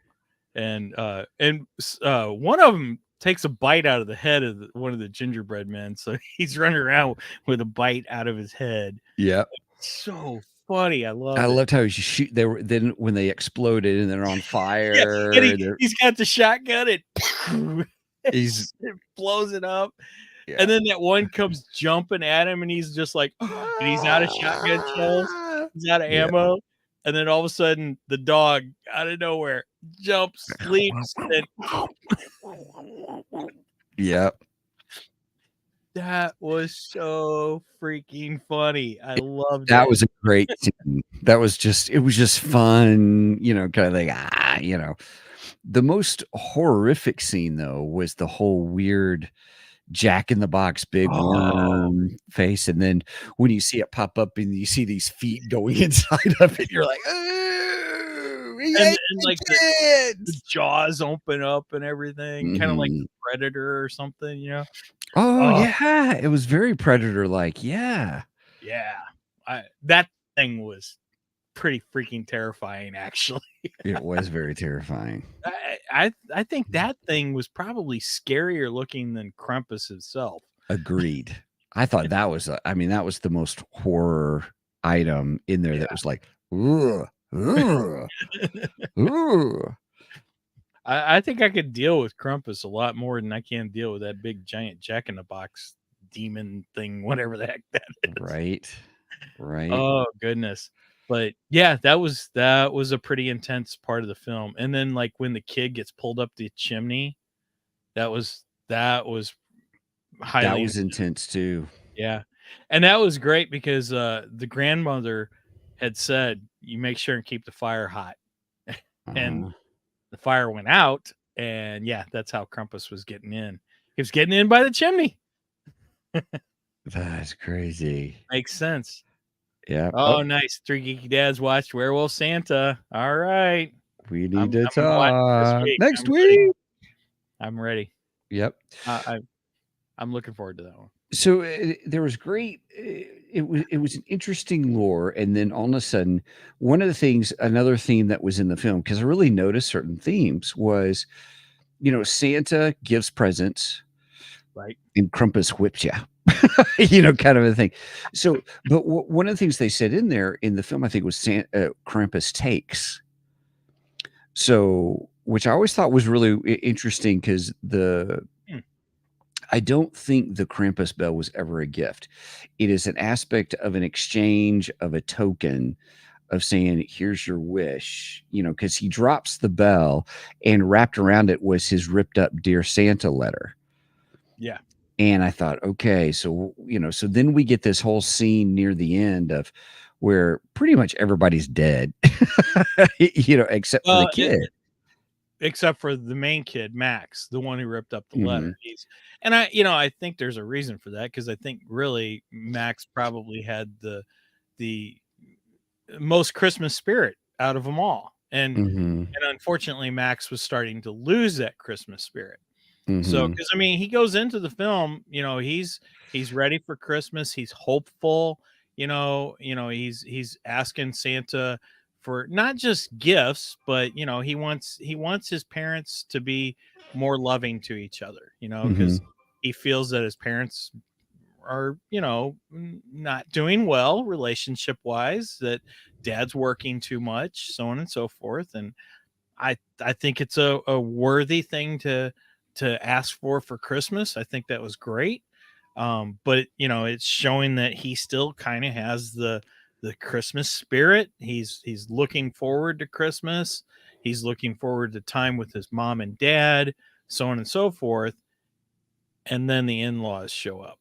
And one of them takes a bite out of the head of one of the gingerbread men, so he's running around with a bite out of his head. Yeah, so funny. I loved how you shoot. They were then when they exploded and they're on fire. Yeah, and he's got the shotgun and He's it blows it up. yeah. And then that one comes jumping at him, and he's just like, and he's out of shotgun shells, he's out of Yeah. ammo. And then all of a sudden, the dog out of nowhere jumps, leaps, and Yep. that was so freaking funny. I loved That it. was a great scene. It was just fun, kind of like, The most horrific scene though was the whole weird Jack in the Box big worm face, and then when you see it pop up and you see these feet going inside of it, you're like, "Ooh, he ate And the like the kids!" jaws open up and everything, kind of like Mhm. Predator or something, you know? Oh, Oh, yeah, it was very Predator-like, yeah. yeah. That thing was pretty freaking terrifying, actually. It was very terrifying. I think that thing was probably scarier looking than Krampus himself. Agreed. I thought that was that was the most horror item in there Yeah. that was like, "Ugh, ugh, ugh." I think I could deal with Krampus a lot more than I can deal with that big giant Jack in the Box demon thing, whatever the heck that is. Right. Right. Oh goodness. But yeah, that was a pretty intense part of the film. And then like when the kid gets pulled up the chimney, that was That highly was intense too. yeah. And that was great because the grandmother had said, "You make sure and keep the fire hot." And Uh-huh. the fire went out, and yeah, that's how Krampus was getting in. He was getting in by the chimney. That's crazy. Makes sense. Yeah. Oh, nice. 3 geeky dads watched Werewolf Santa. All right. We I'm need to gonna watch it this talk week. next I'm ready. week. I'm ready. Yep. I'm looking forward to that one. So there was great. It was an interesting lore, and then all of a sudden, another theme that was in the film, because I really noticed certain themes was, Santa gives presents, Right. and Krampus whips you, kind of a thing. So, but one of the things they said in there in the film, I think, was Krampus takes. So, which I always thought was really interesting because Hmm. I don't think the Krampus bell was ever a gift. It is an aspect of an exchange of a token of saying, "Here's your wish," because he drops the bell and wrapped around it was his ripped up Dear Santa letter. Yeah. And I thought, okay, so, so then we get this whole scene near the end of where pretty much everybody's dead, except for the kid. Except for the main kid, Max, the one who ripped up the Mhm. letter. I think there's a reason for that because I think really Max probably had the most Christmas spirit out of them all, and Mhm. unfortunately, Max was starting to lose that Christmas spirit. So, Mhm. because he goes into the film, he's ready for Christmas. He's hopeful. He's asking Santa for not just gifts, but he wants his parents to be more loving to each other. Because Mhm. he feels that his parents are not doing well relationship wise. That dad's working too much, so on and so forth. And I think it's a worthy thing to ask for Christmas. I think that was great. But it's showing that he still kind of has the Christmas spirit. He's looking forward to Christmas. He's looking forward to time with his mom and dad, so on and so forth. And then the in-laws show up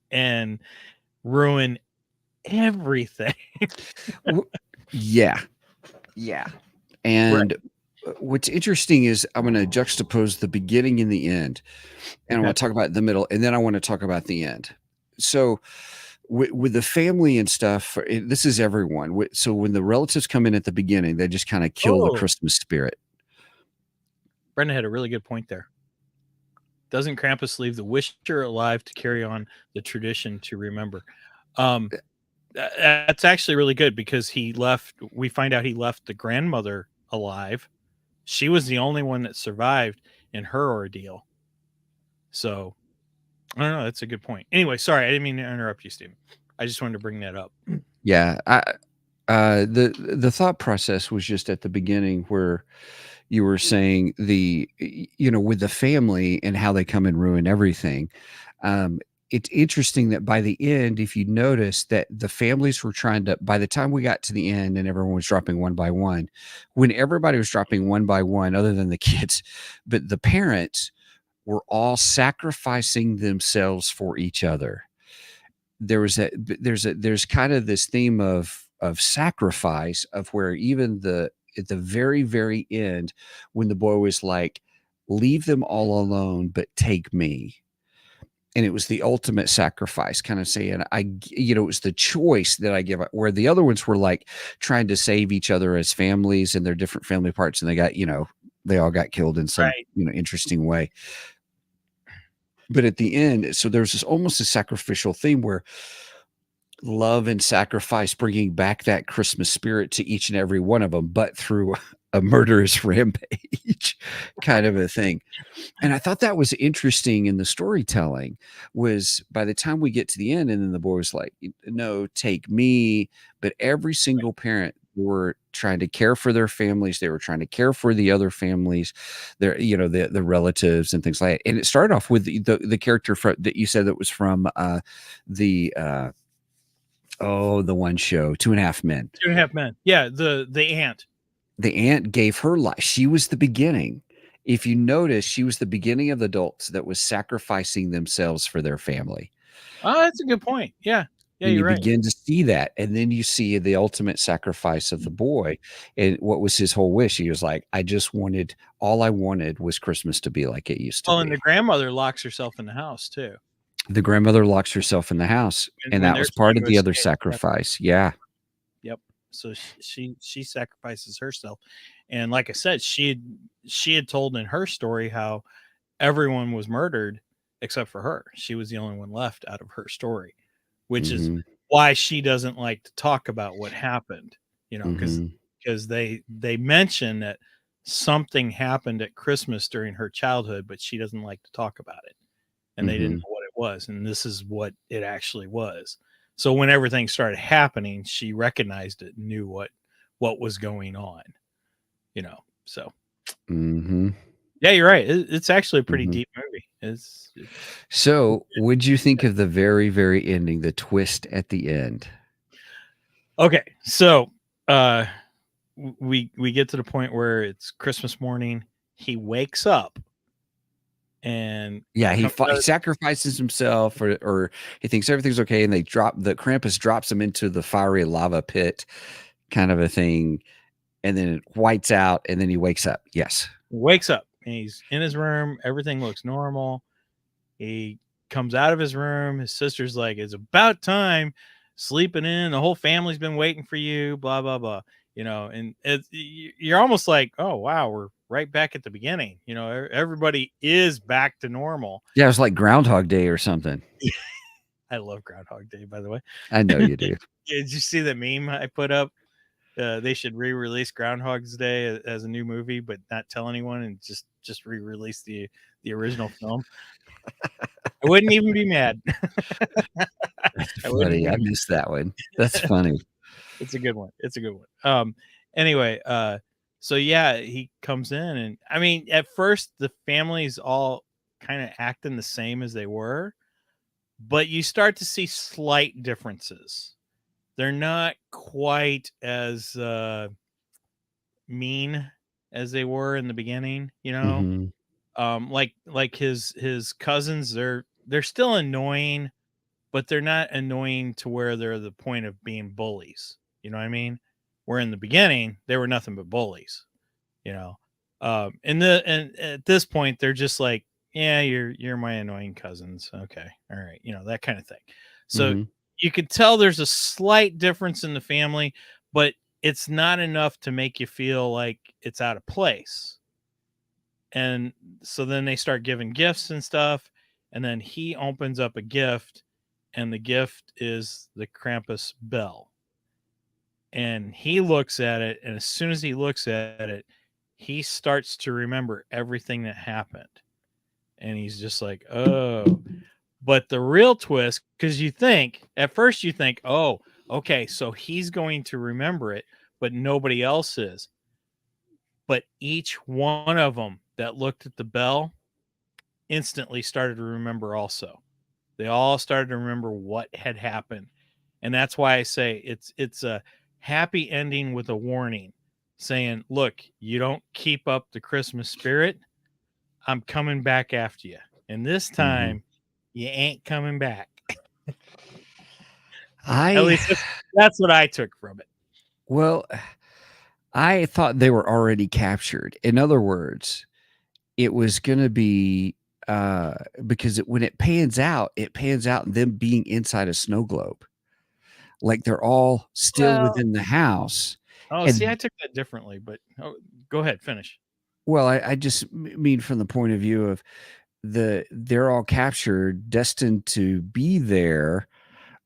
and ruin everything. Yeah. Yeah. And what's interesting is I'm going to juxtapose the beginning and the end, and I want to talk about the middle, and then I want to talk about the end. So with the family and stuff, this is everyone. So when the relatives come in at the beginning, they just kind of kill the Christmas spirit. Brenda had a really good point there. Doesn't Krampus leave the wisher alive to carry on the tradition to remember? That's actually really good because we find out he left the grandmother alive. She was the only one that survived in her ordeal. So I don't know. That's a good point. Anyway, sorry, I didn't mean to interrupt you, Stephen. I just wanted to bring that up. Yeah. The thought process was just at the beginning where, you were saying with the family and how they come and ruin everything. It's interesting that by the end, if you notice that the families were trying to, by the time we got to the end and everyone was dropping one by one, when everybody was dropping one by one, other than the kids, but the parents were all sacrificing themselves for each other. There's kind of this theme of sacrifice, of where even at the very, very end, when the boy was like, leave them all alone, but take me. And it was the ultimate sacrifice, kind of saying, it was the choice that I give up, where the other ones were like trying to save each other as families and their different family parts. And they all got killed in some, Right. interesting way. But at the end, so there's this almost a sacrificial theme where love and sacrifice, bringing back that Christmas spirit to each and every one of them, but through a murderous rampage kind of a thing. And I thought that was interesting in the storytelling, was by the time we get to the end, and then the boy was like, no, take me. But every single parent were trying to care for their families. They were trying to care for the other families, the relatives and things like that. And it started off with the character that you said that was from the one show, 2.5 Men. 2.5 Men. Yeah, the aunt. The aunt gave her life. She was the beginning. If you notice, she was the beginning of the adults that was sacrificing themselves for their family. Oh, that's a good point. Yeah. Yeah, And you you're right. begin to see that. And then you see the ultimate sacrifice of the boy. And what was his whole wish? He was like, all I wanted was Christmas to be like it used to Well, be. and the grandmother locks herself in the house too. The grandmother locks herself in the house. And that was part of the other sacrifice. Yeah. Yep. So she sacrifices herself. And like I said, she had told in her story how everyone was murdered except for her. She was the only one left out of her story, which is why she doesn't like to talk about what happened, because they mention that something happened at Christmas during her childhood, but she doesn't like to talk about it. And they didn't know what it was. And this is what it actually was. So when everything started happening, she recognized it, knew what was going on, so. Yeah, you're right. It's actually a pretty deep movie. So what'd you think of the very, very ending, the twist at the end? Okay. So, we get to the point where it's Christmas morning. He wakes up. And yeah, he sacrifices himself, or he thinks everything's okay, and the Krampus drops him into the fiery lava pit, kind of a thing, and then it whites out, and then he wakes up. Yes, wakes up, and he's in his room. Everything looks normal. He comes out of his room. His sister's like, "It's about time, sleeping in. The whole family's been waiting for you." Blah blah blah. And you're almost like, "Oh wow, we're right back at the beginning." Everybody is back to normal. Yeah, it was like Groundhog Day or something. I love Groundhog Day, by the way. I know you do. Did you see the meme I put up? They should re-release Groundhog's Day as a new movie, but not tell anyone, and just re-release the original film. I wouldn't even be mad. That's funny. I missed that one. That's funny. It's a good one. Anyway, so yeah, he comes in, and I mean, at first the family's all kind of acting the same as they were, but you start to see slight differences. They're not quite as mean as they were in the beginning, like his cousins, they're still annoying, but they're not annoying to where they're the point of being bullies. You know what I mean? Where in the beginning they were nothing but bullies, and at this point they're just like, yeah, you're my annoying cousins. Okay. All right. That kind of thing. So you could tell there's a slight difference in the family, but it's not enough to make you feel like it's out of place. And so then they start giving gifts and stuff. And then he opens up a gift, and the gift is the Krampus bell. And he looks at it, and as soon as he looks at it, he starts to remember everything that happened. And he's just like, oh. But the real twist, because at first you think, oh, okay, so he's going to remember it, but nobody else is. but each one of them that looked at the bell instantly started to remember also. They all started to remember what had happened. And that's why I say it's a happy ending with a warning saying, look, you don't keep up the Christmas spirit, I'm coming back after you. And this time you ain't coming back. At least that's what I took from it. Well, I thought they were already captured. In other words, it was going to be because when it pans out them being inside a snow globe. Like they're all still Well, within the house. oh, see, I took that differently, but go ahead, finish. Well, I just mean from the point of view of they're all captured, destined to be there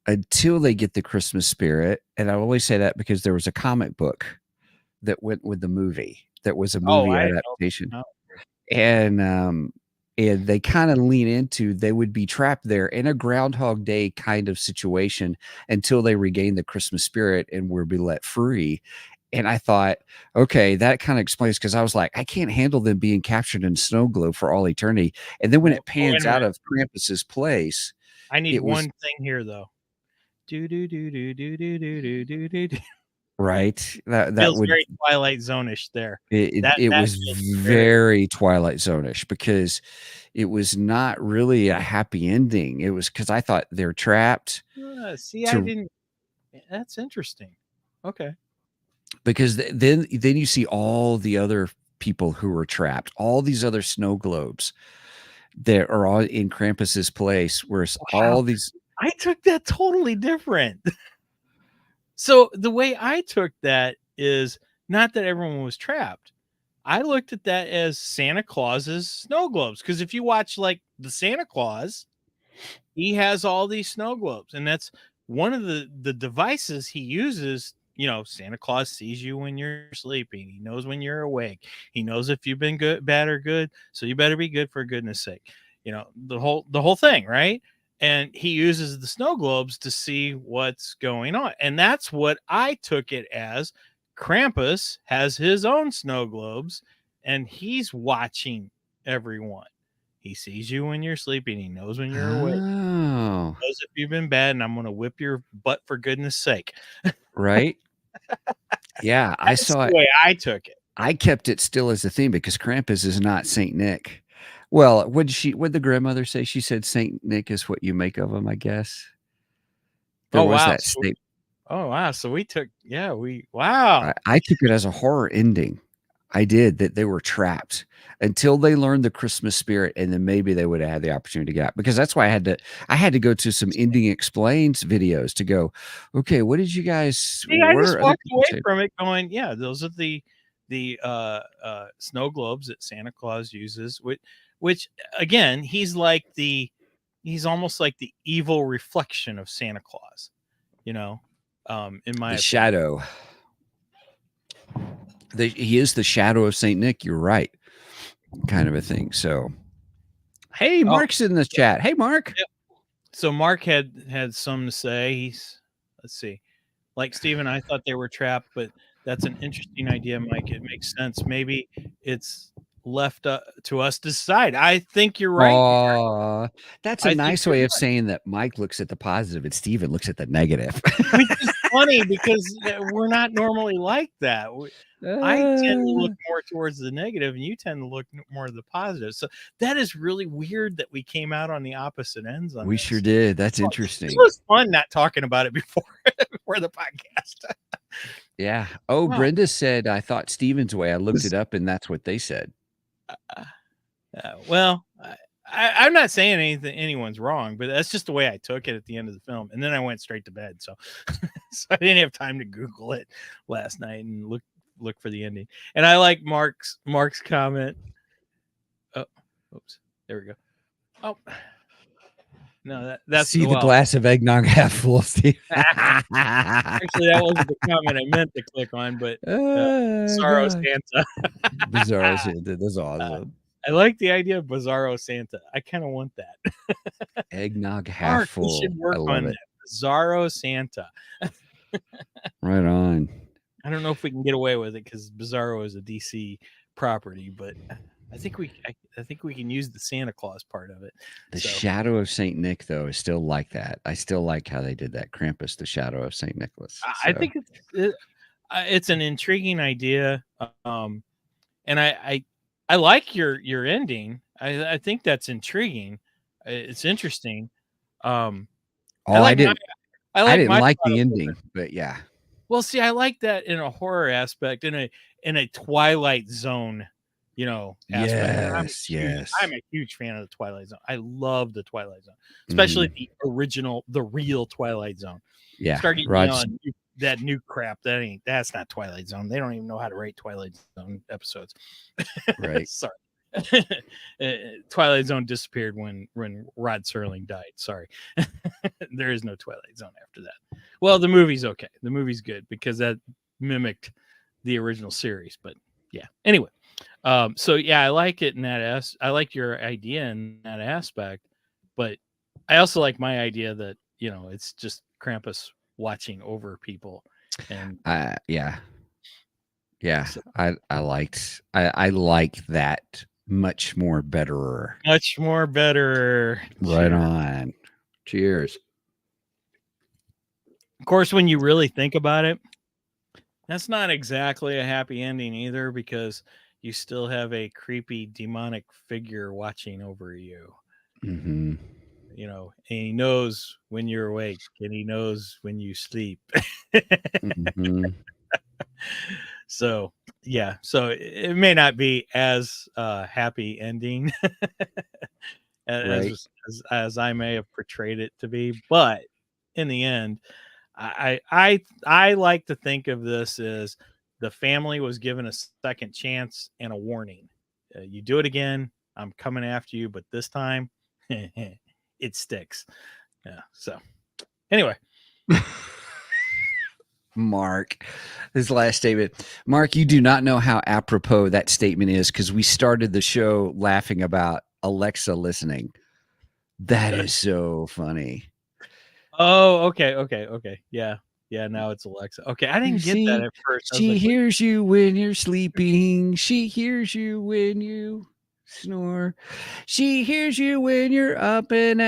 until they get the Christmas spirit. And I always say that because there was a comic book that went with the movie that was a movie adaptation. And they kind of lean into they would be trapped there in a Groundhog Day kind of situation until they regain the Christmas spirit and were be let free. And I thought, okay, that kind of explains because I was like, I can't handle them being captured in a snow globe for all eternity. And then when it pans out of Krampus's place, I need one thing here though. Do do do do do do do do do do. Right. That feels would very Twilight Zone-ish there. It was very Twilight Zone-ish because it was not really a happy ending. It was because I thought they're trapped. See, I didn't. That's interesting. Okay. Because then you see all the other people who were trapped, all these other snow globes that are all in Krampus's place, whereas all these. I took that totally different. So the way I took that is not that everyone was trapped. I looked at that as Santa Claus's snow globes. Because if you watch like the Santa Claus, he has all these snow globes. And that's one of the devices he uses. You know, Santa Claus sees you when you're sleeping. He knows when you're awake. He knows if you've been good, bad, or good. So you better be good for goodness sake. You know, the whole thing, right? And he uses the snow globes to see what's going on. And that's what I took it as. Krampus has his own snow globes and he's watching everyone. He sees you when you're sleeping. He knows when you're awake. He knows if you've been bad, and I'm going to whip your butt for goodness sake. Right? Yeah, I saw the way I took it. I kept it still as a theme because Krampus is not Saint Nick. Well, would the grandmother say? She said Saint Nick is what you make of him, I guess. There was that statement. Oh, wow. So we took, wow. I took it as a horror ending. I did, that they were trapped until they learned the Christmas spirit, and then maybe they would have had the opportunity to get out. Because that's why I had to go to some ending explains videos to go, okay, what did you guys? See, I just walked away from it going, yeah, those are the snow globes that Santa Claus uses, which again, he's almost like the evil reflection of Santa Claus, you know, in my opinion. Shadow. He is the shadow of Saint Nick. You're right, kind of a thing. So, hey, Mark's in the chat. Hey, Mark. Yep. So Mark had something to say. Let's see, like Steven, I thought they were trapped, but that's an interesting idea, Mike. It makes sense. Maybe it's left to us to decide. I think you're right. That's a nice way of saying that Mike looks at the positive and Steven looks at the negative. Which is funny because we're not normally like that. I tend to look more towards the negative and you tend to look more to the positive. So that is really weird that we came out on the opposite ends. We sure did. That's interesting. It was fun not talking about it before the podcast. Yeah. Oh, wow. Brenda said, I thought Steven's way. I looked it up and that's what they said. Well, I'm not saying anyone's wrong, but that's just the way I took it at the end of the film. And then I went straight to bed. So, so I didn't have time to Google it last night and look for the ending. And I like Mark's comment. Oh, oops. There we go. Oh, no, that's see the glass of eggnog half full, Steve. Actually, that wasn't the comment I meant to click on, but Bizarro Santa. Bizarro Santa. That's awesome. I like the idea of Bizarro Santa. I kind of want that. Eggnog half full. You should work on that. Bizarro Santa. Right on. I don't know if we can get away with it because Bizarro is a DC property, but I think we can use the Santa Claus part of it. The So, shadow of Saint Nick, though, is still like that. I still like how they did that. Krampus, the shadow of Saint Nicholas. I think it's an intriguing idea, and I like your ending. I think that's intriguing. It's interesting. I didn't my like thought the of ending, but yeah. Well, see, I like that in a horror aspect, in a Twilight Zone, aspect. And Yes. I'm a huge fan of the Twilight Zone. I love the Twilight Zone, especially the original, the real Twilight Zone. Yeah. Start getting on that new crap. That's not Twilight Zone. They don't even know how to rate Twilight Zone episodes. Right. Sorry. Twilight Zone disappeared when Rod Serling died. Sorry. There is no Twilight Zone after that. Well, the movie's okay. The movie's good because that mimicked the original series. But yeah. Anyway, so yeah, I like it in that I like your idea in that aspect, but I also like my idea that it's just Krampus watching over people. And yeah. So, I like that much more better. Much more better. Right Cheers. On. Cheers. Of course, when you really think about it, that's not exactly a happy ending either, because you still have a creepy demonic figure watching over you. Mm-hmm. And he knows when you're awake and he knows when you sleep. Mm-hmm. So yeah, so it may not be as happy ending as I may have portrayed it to be, but in the end, I like to think of this as the family was given a second chance and a warning. You do it again, I'm coming after you, but this time it sticks. Yeah. So anyway. Mark, his last statement. Mark, you do not know how apropos that statement is, because we started the show laughing about Alexa listening. That is so funny. Oh, okay. Yeah. Now it's Alexa. Okay, I didn't get that at first. She hears you when you're sleeping. She hears you when you snore. She hears you when you're up and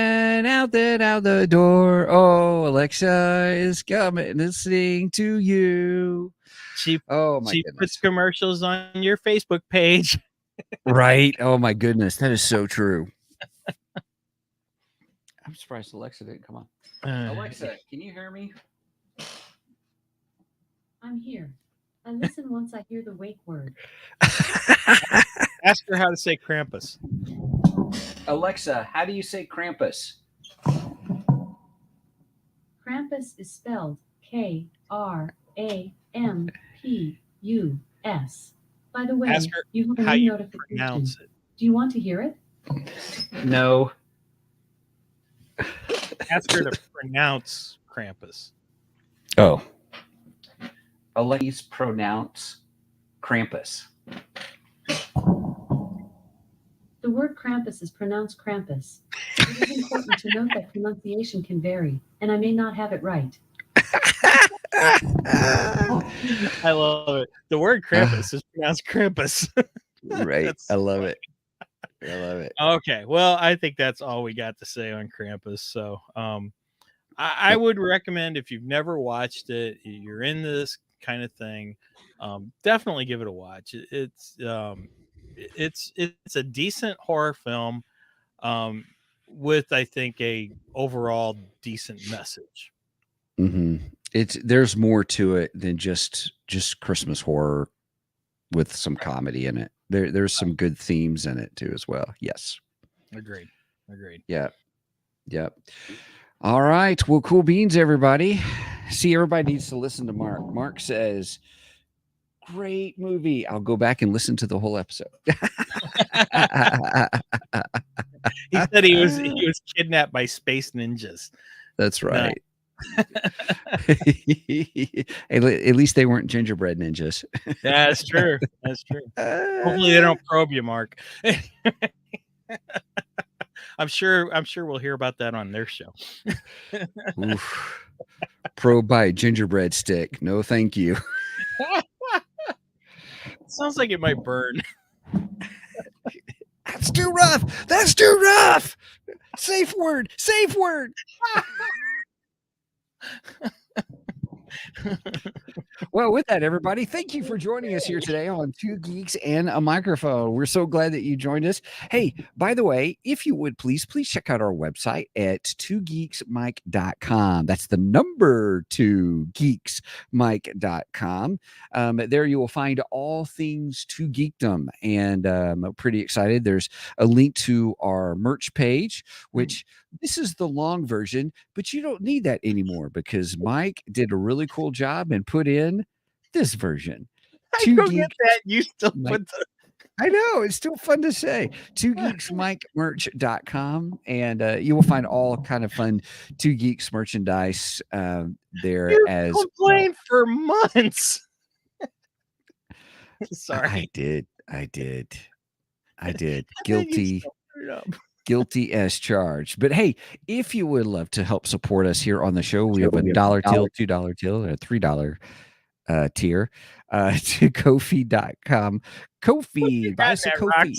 out the door. Oh, Alexa is coming listening to you. She goodness. Puts commercials on your Facebook page. Right. Oh my goodness. That is so true. I'm surprised Alexa didn't come on. Alexa, can you hear me? I'm here. I listen once I hear the wake word. Ask her how to say Krampus. Alexa, how do you say Krampus? Krampus is spelled Krampus. By the way, ask her you have a how new you notification. Pronounce it. Do you want to hear it? No. Ask her to pronounce Krampus. Oh. Alexa's pronounce Krampus. The word Krampus is pronounced Krampus. It is important to note that pronunciation can vary, and I may not have it right. I love it. The word Krampus is pronounced Krampus. Right. I love it. I love it. Okay. Well, I think that's all we got to say on Krampus. So I would recommend, if you've never watched it, you're into this kind of thing, definitely give it a watch. It's a decent horror film with, I think, a overall decent message. Mm-hmm. There's more to it than just Christmas horror with some comedy in it. There's some good themes in it too as well. Yes. Agreed. Yeah. Yep. All right. Well, cool beans, everybody. See, everybody needs to listen to Mark. Mark says, great movie. I'll go back and listen to the whole episode. He said he was kidnapped by space ninjas. That's right. At least they weren't gingerbread ninjas. That's true. Hopefully they don't probe you, Mark. I'm sure we'll hear about that on their show. Oof. Probe by a gingerbread stick. No, thank you. sounds like it might burn. That's too rough. That's too rough. Safe word. Safe word. Well, with that, everybody, thank you for joining us here today on Two Geeks and a Microphone. We're so glad that you joined us. Hey, by the way, if you would please check out our website at twogeeksmike.com. That's the number 2geeksmike.com. There you will find all things Two Geekdom, and I'm pretty excited. There's a link to our merch page, which this is the long version, but you don't need that anymore because Mike did a really cool job and put in this version. I don't get that. You still put the... I know, it's still fun to say. twogeeksmikemerch.com, and you will find all kind of fun Two Geeks merchandise there. You as complained for months. Sorry. I did. And then you Guilty. still put it up. Guilty as charged. But hey, if you would love to help support us here on the show, we have a $1 till, $2 till, and a $3 tier to Ko-fi.com. Ko-fi, buy us a Ko-fi.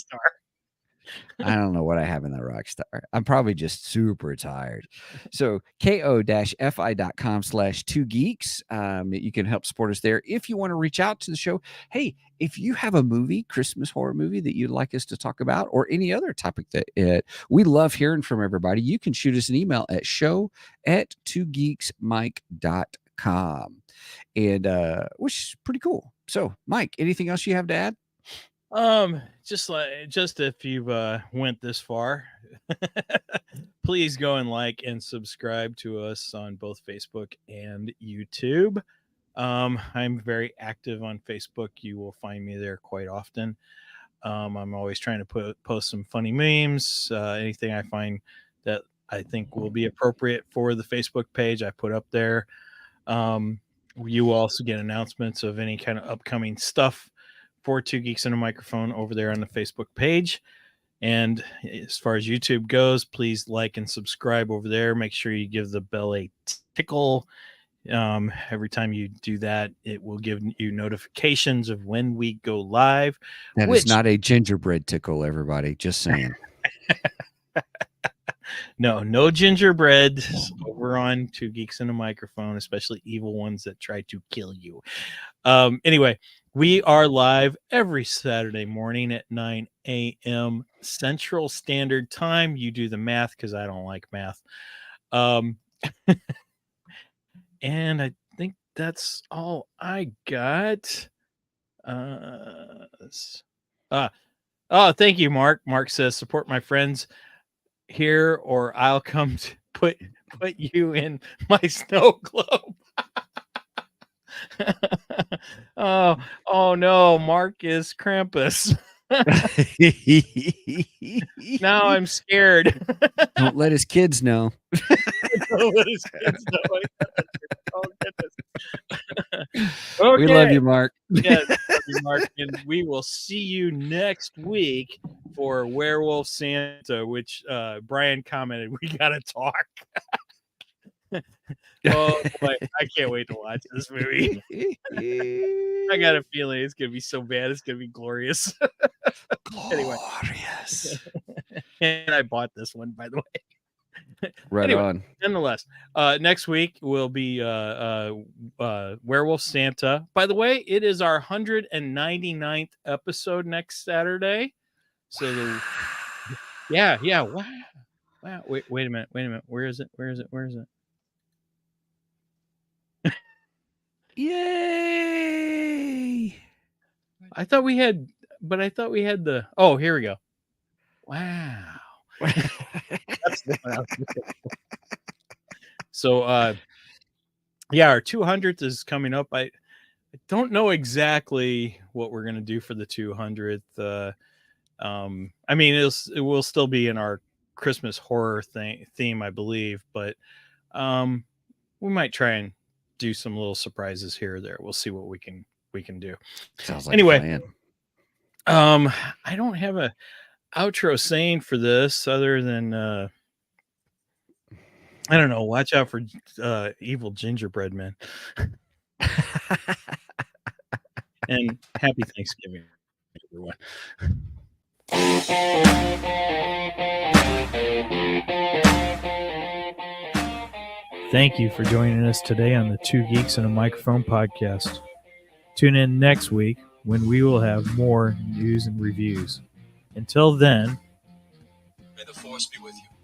I don't know what I have in that Rockstar. I'm probably just super tired. So ko-fi.com/2geeks. You can help support us there. If you want to reach out to the show, hey, if you have a movie, Christmas horror movie that you'd like us to talk about, or any other topic that we love hearing from everybody, you can shoot us an email at show@twogeeksmike.com. And which is pretty cool. So, Mike, anything else you have to add? Just if you've went this far, please go and like and subscribe to us on both Facebook and YouTube. I'm very active on Facebook. You will find me there quite often. I'm always trying to post some funny memes, anything I find that I think will be appropriate for the Facebook page, I put up there. You will also get announcements of any kind of upcoming stuff for Two Geeks and a Microphone over there on the Facebook page. And as far as YouTube goes, please like and subscribe over there. Make sure you give the bell a tickle. Every time you do that, it will give you notifications of when we go live. That is not a gingerbread tickle, everybody. Just saying. No gingerbread over on Two Geeks and a Microphone, especially evil ones that try to kill you. Anyway, we are live every Saturday morning at 9 a.m. Central Standard Time. You do the math because I don't like math. And I think that's all I got. Thank you, Mark. Mark says, support my friends here or I'll come to put you in my snow globe. oh no, Mark is Krampus. Now I'm scared. Don't let his kids know. Don't let his kids know. Oh, goodness. Okay. We love you, Mark. Yes, love you, Mark. And we will see you next week for Werewolf Santa, which Brian commented, we gotta talk. Oh boy, I can't wait to watch this movie. I got a feeling it's gonna be so bad, it's gonna be glorious. Anyway. Glorious. And I bought this one, by the way. Right anyway, on. Nonetheless, next week will be Werewolf Santa. By the way, it is our 199th episode next Saturday. So yeah. Wow. Wait a minute. Where is it? Yay! I thought we had the. Oh, here we go. Wow. That's the one I was looking for. So, our 200th is coming up. I don't know exactly what we're gonna do for the 200th. I mean, it will still be in our Christmas horror theme, I believe, but we might try and do some little surprises here or there. We'll see what we can do. Sounds like anyway. a plan. I don't have a outro saying for this other than I don't know, watch out for evil gingerbread men. And Happy Thanksgiving, everyone. Thank you for joining us today on the Two Geeks and a Microphone podcast. Tune in next week when we will have more news and reviews. Until then, May the force be with you.